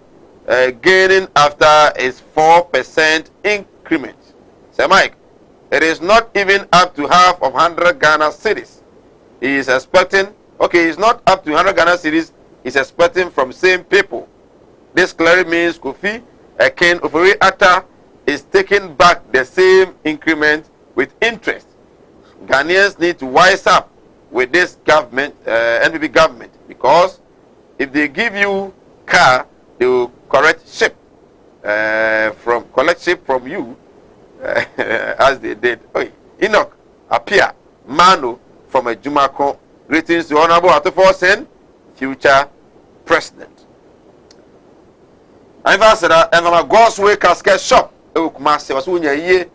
D: gaining after his 4% increment. Say, Mike, it is not even up to half of 100 Ghana cedis. He is expecting, okay, it's not up to 100 Ghana cedis, he's expecting from same people. This clearly means Kofi Ken Ofori Atta is taking back the same increment with interest. Ghanaians need to wise up with this government, NPP government, because if they give you car, they will collect ship from you as they did. Oi, Enoch appear Mano from a Jumako. Greetings to Honorable Atofo Sen, future president. I'm faster and I'm a God's way casket shop. Oh, Kumasi was when ye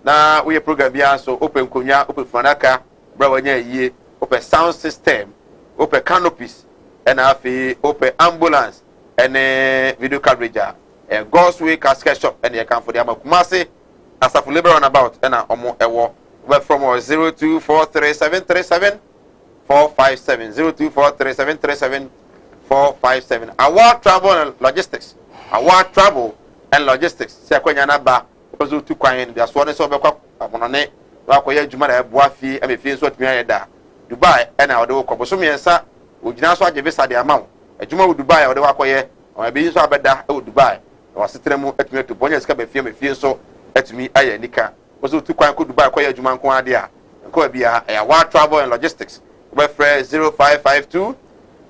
D: na we program here so open kunya, open fanaka, brawanya ye, open sound system, open canopies, and open ambulance and video coverage. God's way casket shop and you can for the Kumasi as a labor on about and omo ewo. We're from 0243737457 0243737457 Our travel and logistics. Our travel and logistics. Se akwanya na ba ozo tu kwan dia so ne so be kwa amonone wa koye adwuma na eboa fi e me fi so atumi ayeda Dubai na ode wo kobo so miensa ogina so agye visa de amawo adwuma wo Dubai ode wa koye o be so abeda e wo Dubai wa setremu atumi to bonya sika be fi me fi so atumi aye nika ozo tu kwan ko Dubai koye adwuma nko ade a nko bia our travel and logistics we free 0552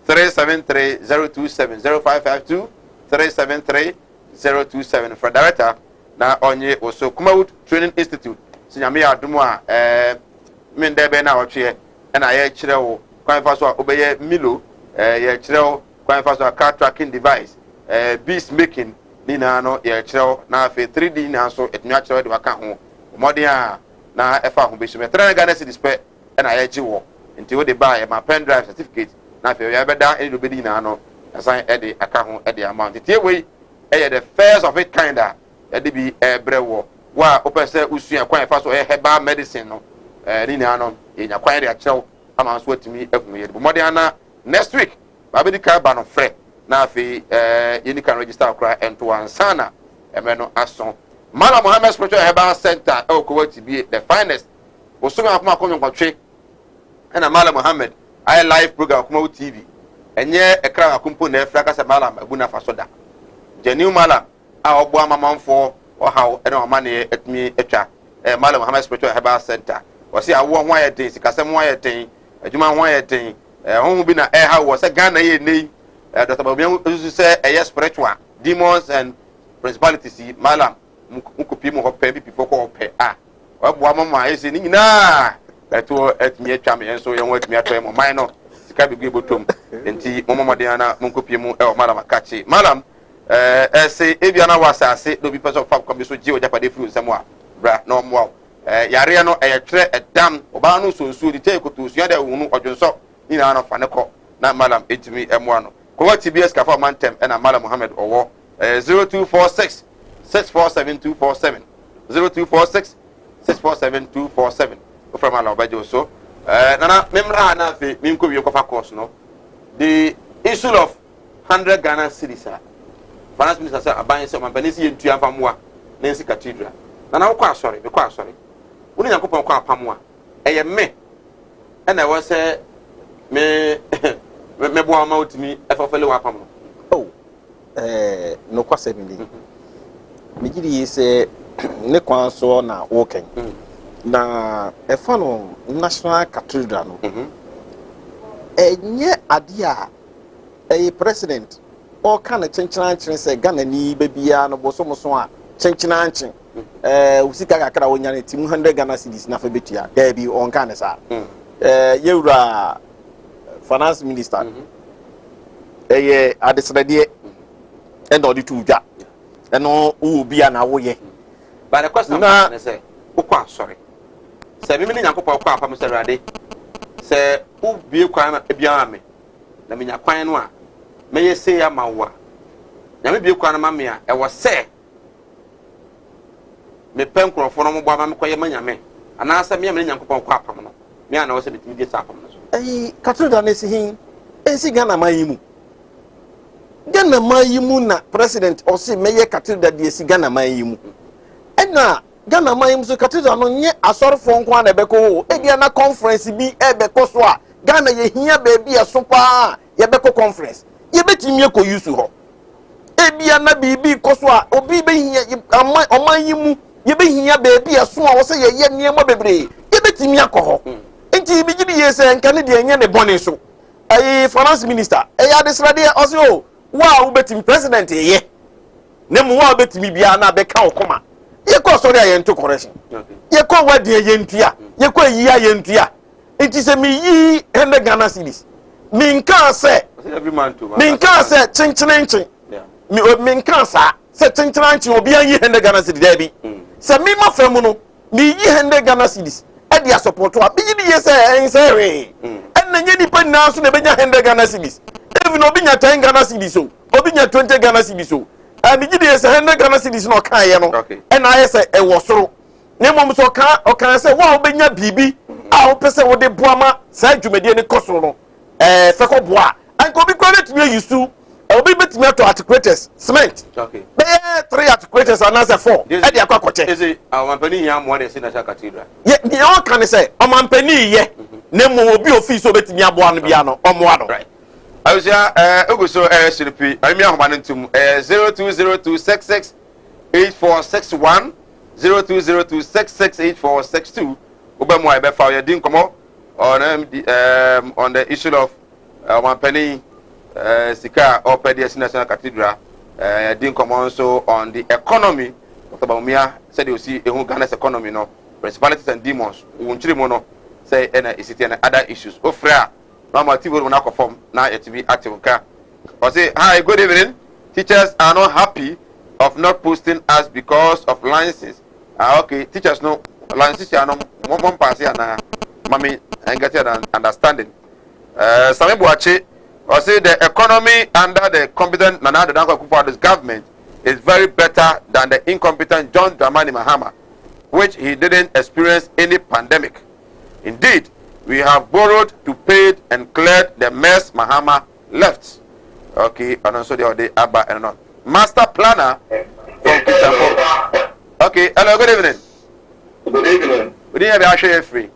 D: 373 027 0552 373-027 for director na onye also Kumawood Training Institute sinyame adumu a mendebe na otwe na ye kire wo kwan fa so obeye Milo ye kire wo kwan fa so car tracking device beast making ni na no ye kire wo na fe 3D na so etnya kire de waka ho modern a na efa ho be shime 3 Ghana cedis pe na ye gi wo nti wo de buy my pen drive certificate na fe ye beda eni do bedi na no assign Eddie account Eddie amount. It's way the first of it kinda Eddie be brewo. Wa open say usu kwan fa so herbal medicine no. Ni na no e nya kwan de achew ama so atimi ehunu ye. Modern next week babedi ka ba no frɛ na afi yeni kan register akra ento ansana eme no ason. Mala Mohammed Spiritual Herbal Center Kumawood TV the finest. Osumi akoma kwatwe na Mala Mohammed I live program Kumawood TV. Enye ekra akumpo na efra kasa malam abuna fasoda jeniu malam a ogbo amamamfo ohaw ene o mane etmi etwa Malam Mohammed Spiritual Herbal Center wasi awo ho ayeten sikasem ho ayeten adwuma ho ayeten ho bi na ha wo se Ghana ye nei Dr. Babian usu se spiritual demons and principalities malam mukopi mu ho pe bi before ko pe ogbo amama ese ni nyina eto etmi etwa me enso ye ho etmi atwa mo man no kabi gbe botom enti momomode na monkopie mu e o malam akachi malam say ebia na wasase do bi person fa kwambe so je o japade furu nsem a bra na omwa yare no e yetire edam oba no so nsu di te koto sua da hunu odwonso ni na fa ne ko na malam etimi emwa no ko TBS ka fa mantem na Malam Mohammed owo 0246 647247 0246 647247 from Malam Obajo so nana memra na fe minko wi kofa course no the issue of 100 Ghana cedis finance minister say aban say mampanisi yentu amfamoa Nancy Cathedral nana wo kwa asori be kwa asori woni yakopon kwa apamoa eye me na wo say me bo ama utimi efofele wa apam no
E: no kwase bi me gidi say ne kwan so na wo ken na efa no National Cathedral no enye ade a president o kana chenchenanchin se Ghana ni bebia no bosomoso a chenchenanchin usika kakra wonya ne tim 100 Ghana cedis na fa betua da bi on kana sa yewura finance minister adesrede and odi tuja eno u bia na woye
D: but the question na say ukwa sorry se mi nyankopɔ kwa apam se rade se u bie kwan na bia ame na menya kwan no a meye se ya mawa na me bie kwan na mame a e wo se me pen krofo no mo bɔ ama me koye manyame ana se me nyankopɔ kwa apam no me ana wo se bitimi die sa apam no so
E: Cathedral na si hin ensi Ghana mayimu
G: Ghana mayimu na president osi meye cathedral de esi Ghana mayimu ena Ghana mayimu so cathedral no nye asorfo nko na ebeko e dia na conference bi ebeko so a Ghana ye hia baabi eso pa ye beko conference ye betimi ekọ yusu ho e bia na bibi koso a obi be hia omayimu ye be hia baabi eso a wo se ye niema bebre ye betimi akọ ho enti bi gidi ye se nka ne de enye ne bone so ayi finance minister e ya desrade osi o wa ubetimi president ye ne mu wa ubetimi bia na be ka okoma ye ko so ya yento correction ye ko wadi ye ntua ye ko yi ya yentua it is a me yi 100 Ghana cedis min kan se every man to min kan se chinchin min kan sa se chinchin obi an yi 100 Ghana cedis da bi se mi ma famu no mi yi 100 Ghana cedis e dia support wa bi yi ye se en se re en na nye dipa na so na be nya 100 Ghana cedis even obi nya 10 Ghana cedis so obi nya 20 Ghana cedis so and gidi ye se 100 Ghana cedis no kan ye no e na ye se e wo soro ne mom so kan o kan se wa obi nya bibi a o pese wo de boama sa dwumade ne koso no feko boa an ko bi kwale tumi yusu obi betumi ato articulators cement be 3 articulators anasa 4 e de akwa koche
D: eze amampani hia mo de sina cathedral
G: ye o kan se amampani ye ne mo obi office obetumi aboa no bia no omoa no
D: right Ausia oguso siripi ami ahomane ntum 0202668461 0202668462 ubemu ai be fa ye din komo on the issue of Wampani Sika or PDS National Cathedral din komo so on the economy of Bamia said you see Ghana's economy no principalities and demons unchiri mo no say is it and other issues ofra normal TV will not perform now it be active ka or say hi good evening teachers are not happy of not posting us because of licenses okay teachers no licenses are no one pass na mami and get an understanding Sami Buachi or say the economy under the competent Nana Danko Kufuor's government is very better than the incompetent John Dramani Mahama, which he didn't experience any pandemic. Indeed, we have borrowed to pay and cleared the mess Mahama left. Okay, and also the other Abba and on. Master planner from Kutampo. Okay, hello, good evening.
L: Good evening.
D: We didn't have actually free.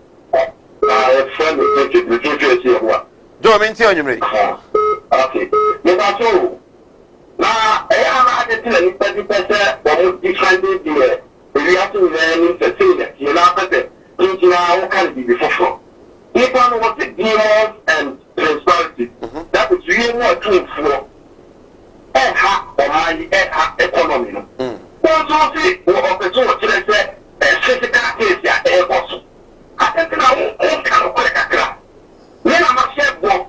D: Joe, mean on you, okay.
L: Now, I am at the 30% of different ideas. We have to learn in facility. You know, but the can be before. If one was the deals and transparency, that was really what came for. And half of my economy. Also, see, what opportunity say, physical case, yeah, also. I think now, all kind of work. When I'm a chef, so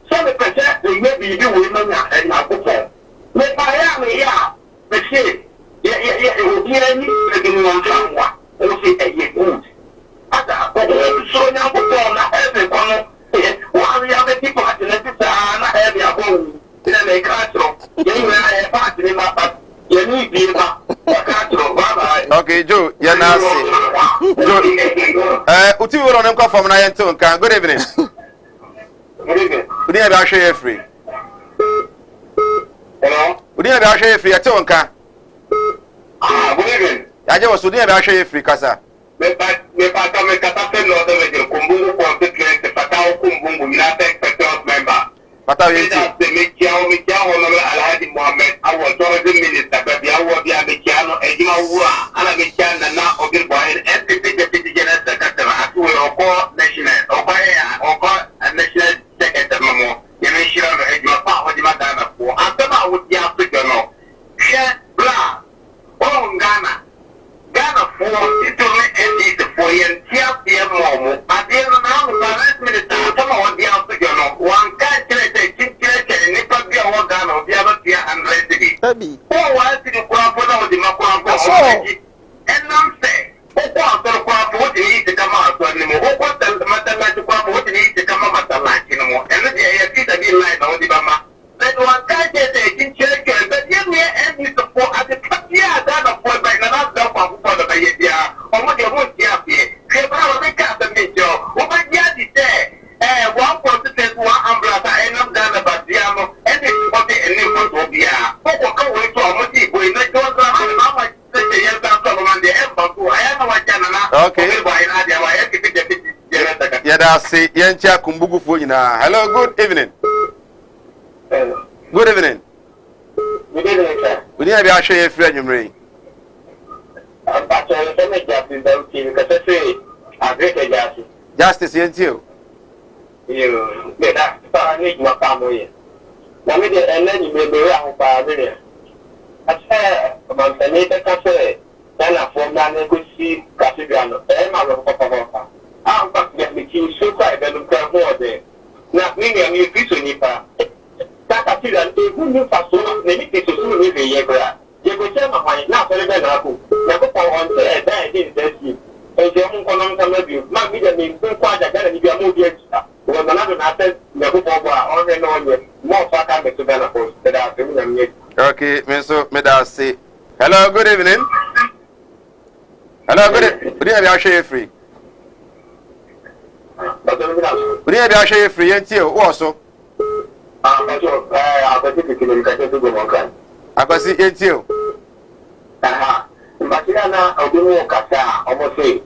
L: the percent they may be doing and now perform. But I am here, but say, it will be any beginning on someone, or say a year old. So now, perform everyone, while the other people at the next time, I have your home, then they can't so. You have a party in my butt, you need me,
D: okay, Joe, you're nasty. Joe, Uti will on them come from Nayanton. Good evening.
L: Good evening.
D: We didn't have a free.
L: Hello?
D: We didn't have a free at Tonka.
L: Good evening.
D: I just was doing a free casa.
L: Me pata me katape no de kumbugu kwa the patao kumbugu United Patriots member.
D: Patao yeti.
L: Me kiao no Alhaji Mohammed. I was tourism minister, but I was the Americano Ejima Wa, and American na Ogil Boy, SPP Deputy General Secretary, or national, or national secretary. You may share the part of the Madame for. After I would be African. Share blah. Oh, Ghana. Ghana for it to make it for you. Tia Momo. At the end of the last minute, come on, the African. One can't say, Nipa Bia or Ghana, or the other Tia and Ready. Oh, why did you go for the Macron? And I'm saying, what you need to come out to anymore? What the matter like to come, what you need to come out of like anymore? And then you see the big line on the Bama. But one can't say, in church, but give me any support at the Katia, that of what by another for the Bayabia, or what you want to have here. Kebra make up the major. What you say? One positive, one umbrella, and I'm done about Diamo, and it's what the enemy will be
D: Meda say yencha kumbugu fo nyina. Hello, good evening. Good evening.
L: Good evening, sir.
D: We need to be assured your friend Yumri. Justice yentio.
L: You get that need my family. Now we did and then you may be around by a million. I said about the later cafe, then I formed down could see Cassiano, and my papa. I'm back to get me to so quite better than more there. Now, maybe I'm your piece of Nipa. That I feel that they wouldn't pass so many people to live in Yegra. You could tell my mind, not very well. Never on the day, didn't test you. And the only one come with you. My media means quite a better if you are moving. When another matter, never on and on, more far coming to benefit that are doing them yet.
D: Okay, Mister Meda say. Hello, good evening. Hello, good evening. We need to be assured free. We need to be assured free yentio also. Akwasi yentio.
L: Mbatiana odumo kasa omose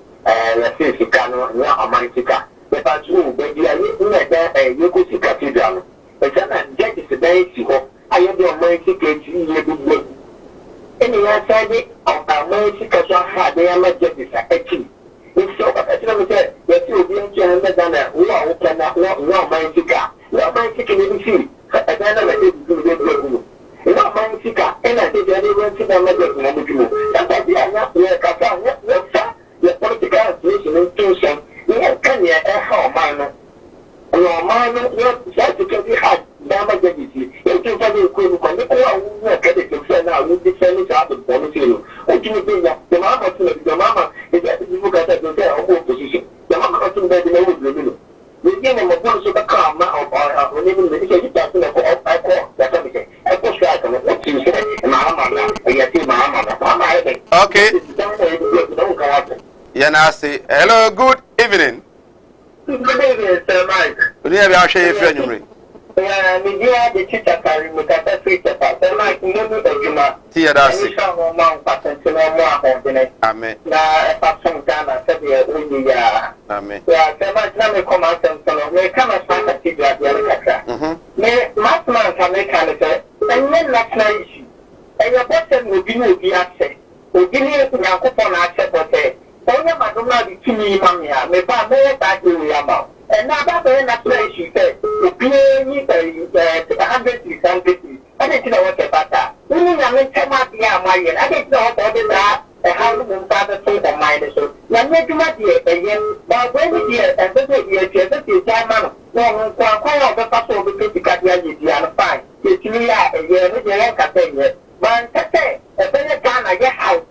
L: let's sikano nya amantika pepa tu bedia ni na yeko sikatidano ekana get is dey si ho ayo de amantika ti ye dubbe eni ya sade amantika so ha de ya get is akati ni so ba ati na me say yeti obi nche na dana wo kana wo amantika ni si ekana na de dubbe ina mantika ina de jani won ti na meje na mutumo tata bi anya ye kaka ye fa ye political situation institution ye kan ye ha o man no ye sa ti ke bi ha da ma je bi ye ti fa ni ko ni ko wa wu ka de ke fa na wu ti fa ni sa to bo ni ti no o ti ni bi ya de ma ma ti ni de ma ma e ja ti bu ka ta do se o ko position de ma ma ti ni de na wu bi no ni ye ne mo bo so ka ka ma o ni ni ni ke ta na ko o da ta mi ke
D: Okay. Yanasi. Hello, good evening.
L: Good evening, Sir Mike.
D: We need to share your friend, Yumri.
L: Yeah, me dear, the teacher carry me to free to pass. Sir Mike, no do the Juma.
D: Tia Dasi.
L: Amen. Now, if I from Ghana, said we
D: Amen.
L: Yeah, Sir Mike, now me come out and so me come as far as you are the me, last month I make an answer, and then last night. And your person will be access. Will give you to your coupon access for say. Only Madonna the Timmy Mamma, may buy more back in the amount. And now that very natural she said, to pay me 100 to something. I didn't know what about that. We need to make some of the Amayan. I didn't know what that. And how to father say the mind so. Now, make you not yet again. But when we hear and this is time, no, quite the password because the Catia is fine. It's me, a year, with Man, say, a better Ghana, your house.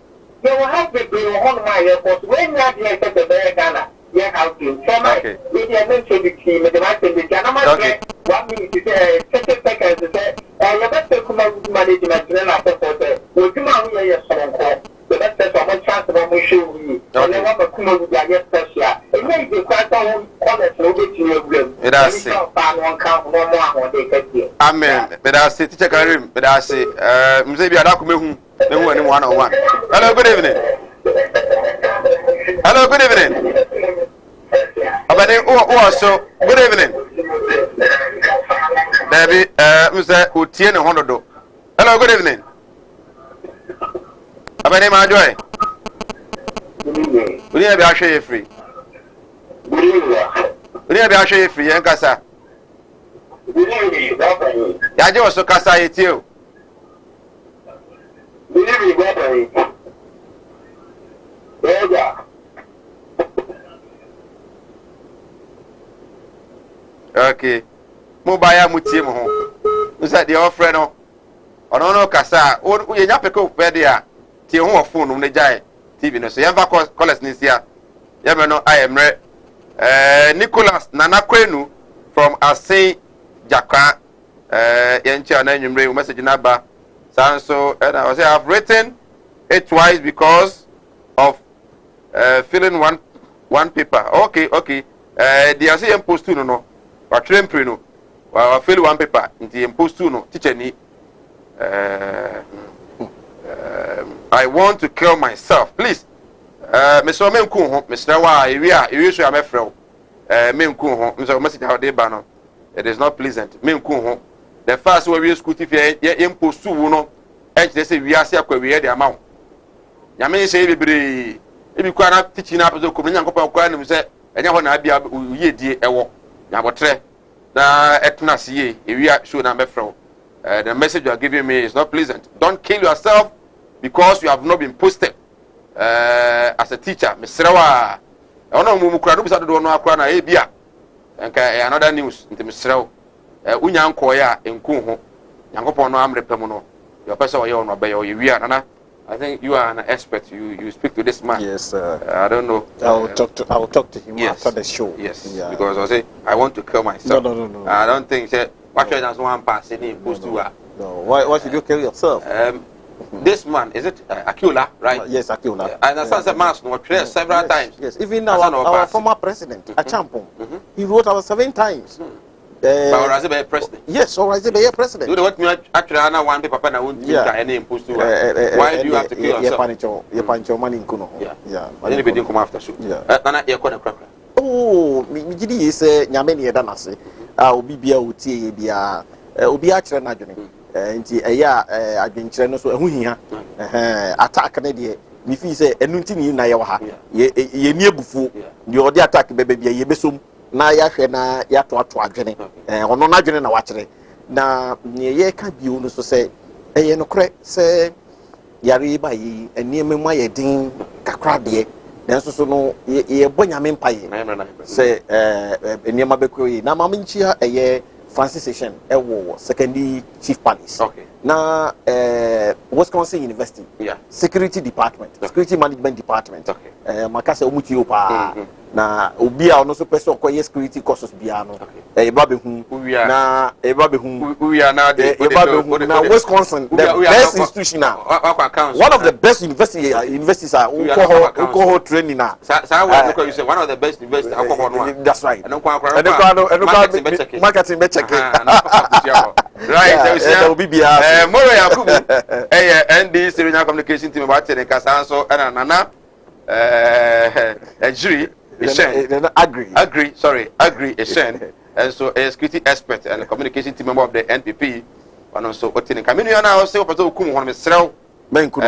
L: You will have to be on my airport when you are here to the better Ghana. Your house in summer. Maybe I mentioned the team, the master, the Ghana. 1 minute to say, 30 seconds to say, and your best Kumawood management, and I suppose, will come out here, your son call. The best of my chance of my show you. And then what Kumawood, yes, special. It may be quite honest, no bit to your room. It has one count, one more they get here.
D: Amen. But I say, teacher Karim, but I say, maybe I don't know who 101. Hello, good evening. Hello, good evening. Also, good evening. Debbie, Mr. Utien Honodo. Hello, good evening. My name is Joy. We need to be free. We need to be free, and Casa. Yaji was so Casa, it's you. Okay. Mobile mutim home. You said the old friend. Oh no, Casa. Oh, you have to go where they are. Till home phone on the giant TV. No, so you have a call us this year. You know, I am Nicholas Nana Kwenu from Asay Jaka. Yencha and you message number. So, and I was say I've written it twice because of filling one paper. Okay. The Asian post two no. Or train prino. Well, fill one paper in the post two no. Teacher ni. I want to kill myself. Please. Mr. Menku, Mr. Wa, you should have a friend. me nku ho nso message how dey ba no it is not pleasant me nku ho the first way we school tif ye impost wu no e kire say wi ase akwa wi ye de ama wo nyame say bebre e bi kwa na teaching na apeso komnya nkopon kwa nim say enya ho na bia ye die ewo nyabotre na etuna siye e wi show na be frɛ the message you are giving me is not pleasant. Don't kill yourself because you have not been posted as a teacher. Misrewa. Ono mu kura do bisa do no akura na e bia enka another news nti misrew unya nkoya enku ho nyankopon no amrepem no your person oye ono be ye wi anana. I think you are an expert. You speak to this man.
E: Yes,
D: I don't know.
E: I will talk to him after the show.
D: Yes, because I say I want to kill myself.
E: No.
D: I don't think say what you just one pass in post to
E: No. Why should you kill yourself?
D: This man, is it Akula, right?
E: Yes, Akula.
D: And that's the man no several times.
E: Yes, even our former president, Achampong, he wrote our 7 times.
D: But as a president.
E: Yes, or as a president.
D: You know what me actually I one paper na won't any post to why do you have to kill yourself?
E: Your pancho money in Kuno. Yeah.
D: Anybody come after show. Yeah. Nana e kona krakra.
E: Oh, me gidi is nyame ne da nase. Obi bia otie bia obi a kire na adwene. Nti eya adwenkyere no so ehu hia. Attack na de me fi say enu ntini na ye wa ha. Ye ni ebufu. De odi attack bebe bia ye besom. Na ya hwe na ya to adwene ono na adwene na wa kire na ye ka biu no so se eye no kre se yare ba yi enieme mu aye din kakra de nanso so no ye bonyame mpaye se eniema bekro yi na maminchia eye Francis Session ewo secondary chief police na Wisconsin University security department security management department makasa omuti opa na obi a ono so person ko security courses bia no eba be hu na eba be hu
D: na
E: na Wisconsin the best institution one of the best universities are alcohol training na
D: you say one of the best universities alcohol no
E: that's right marketing be check right so we be
D: Moro Yakubu ND Serena communication team about the Kasanso and Nana jury agree Eshen and so a security expert and a communication team member of the NPP and also Otini Camino now say Pato Kum on Mr. Menku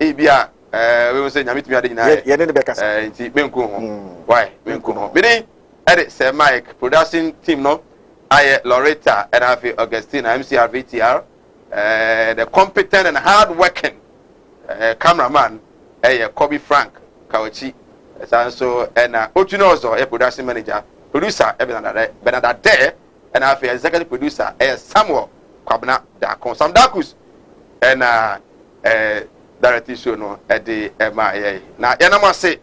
D: Ebia we will say Yamit Yadina Menku why Menku Bini edit Sir Mike production team no I Loretta and Afi Augustine MCR VTR the competent and hard working cameraman Kobe Frank Kawachi so and Otunozo a production manager producer Bernard Day and Afi executive producer Samuel Kwabna Dakon Sam Dakus and director show no at the MIA na yanama say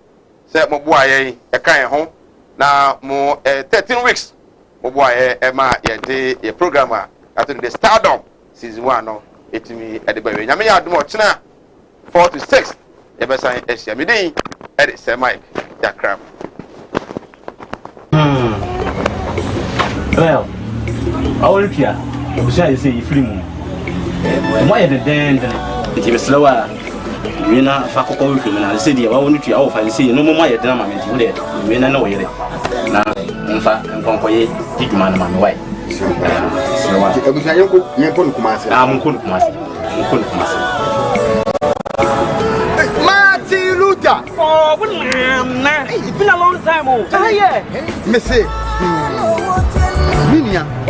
D: mo boa ye e kan ho na mo 13 weeks mo boa ye ma ye de ye programmer at the Stardom season 1 no etimi e de ba we nyame ya adom ochena 4 to 6 e be san e sia me din e de Sir Mike Jakram
J: well our pia we say you free mo why the den it be slower we na fa kokko we na say dia wa wonu tua wo fa say no mo ma ye de na ma menti we we na wo yere na mfa nkonko ye diguma na ma me why slower
D: ebusa yenko nkumase
J: munko nkumase
K: Martin Luther
C: Oh, it's been a long time. Oh, yeah.
K: me say Minia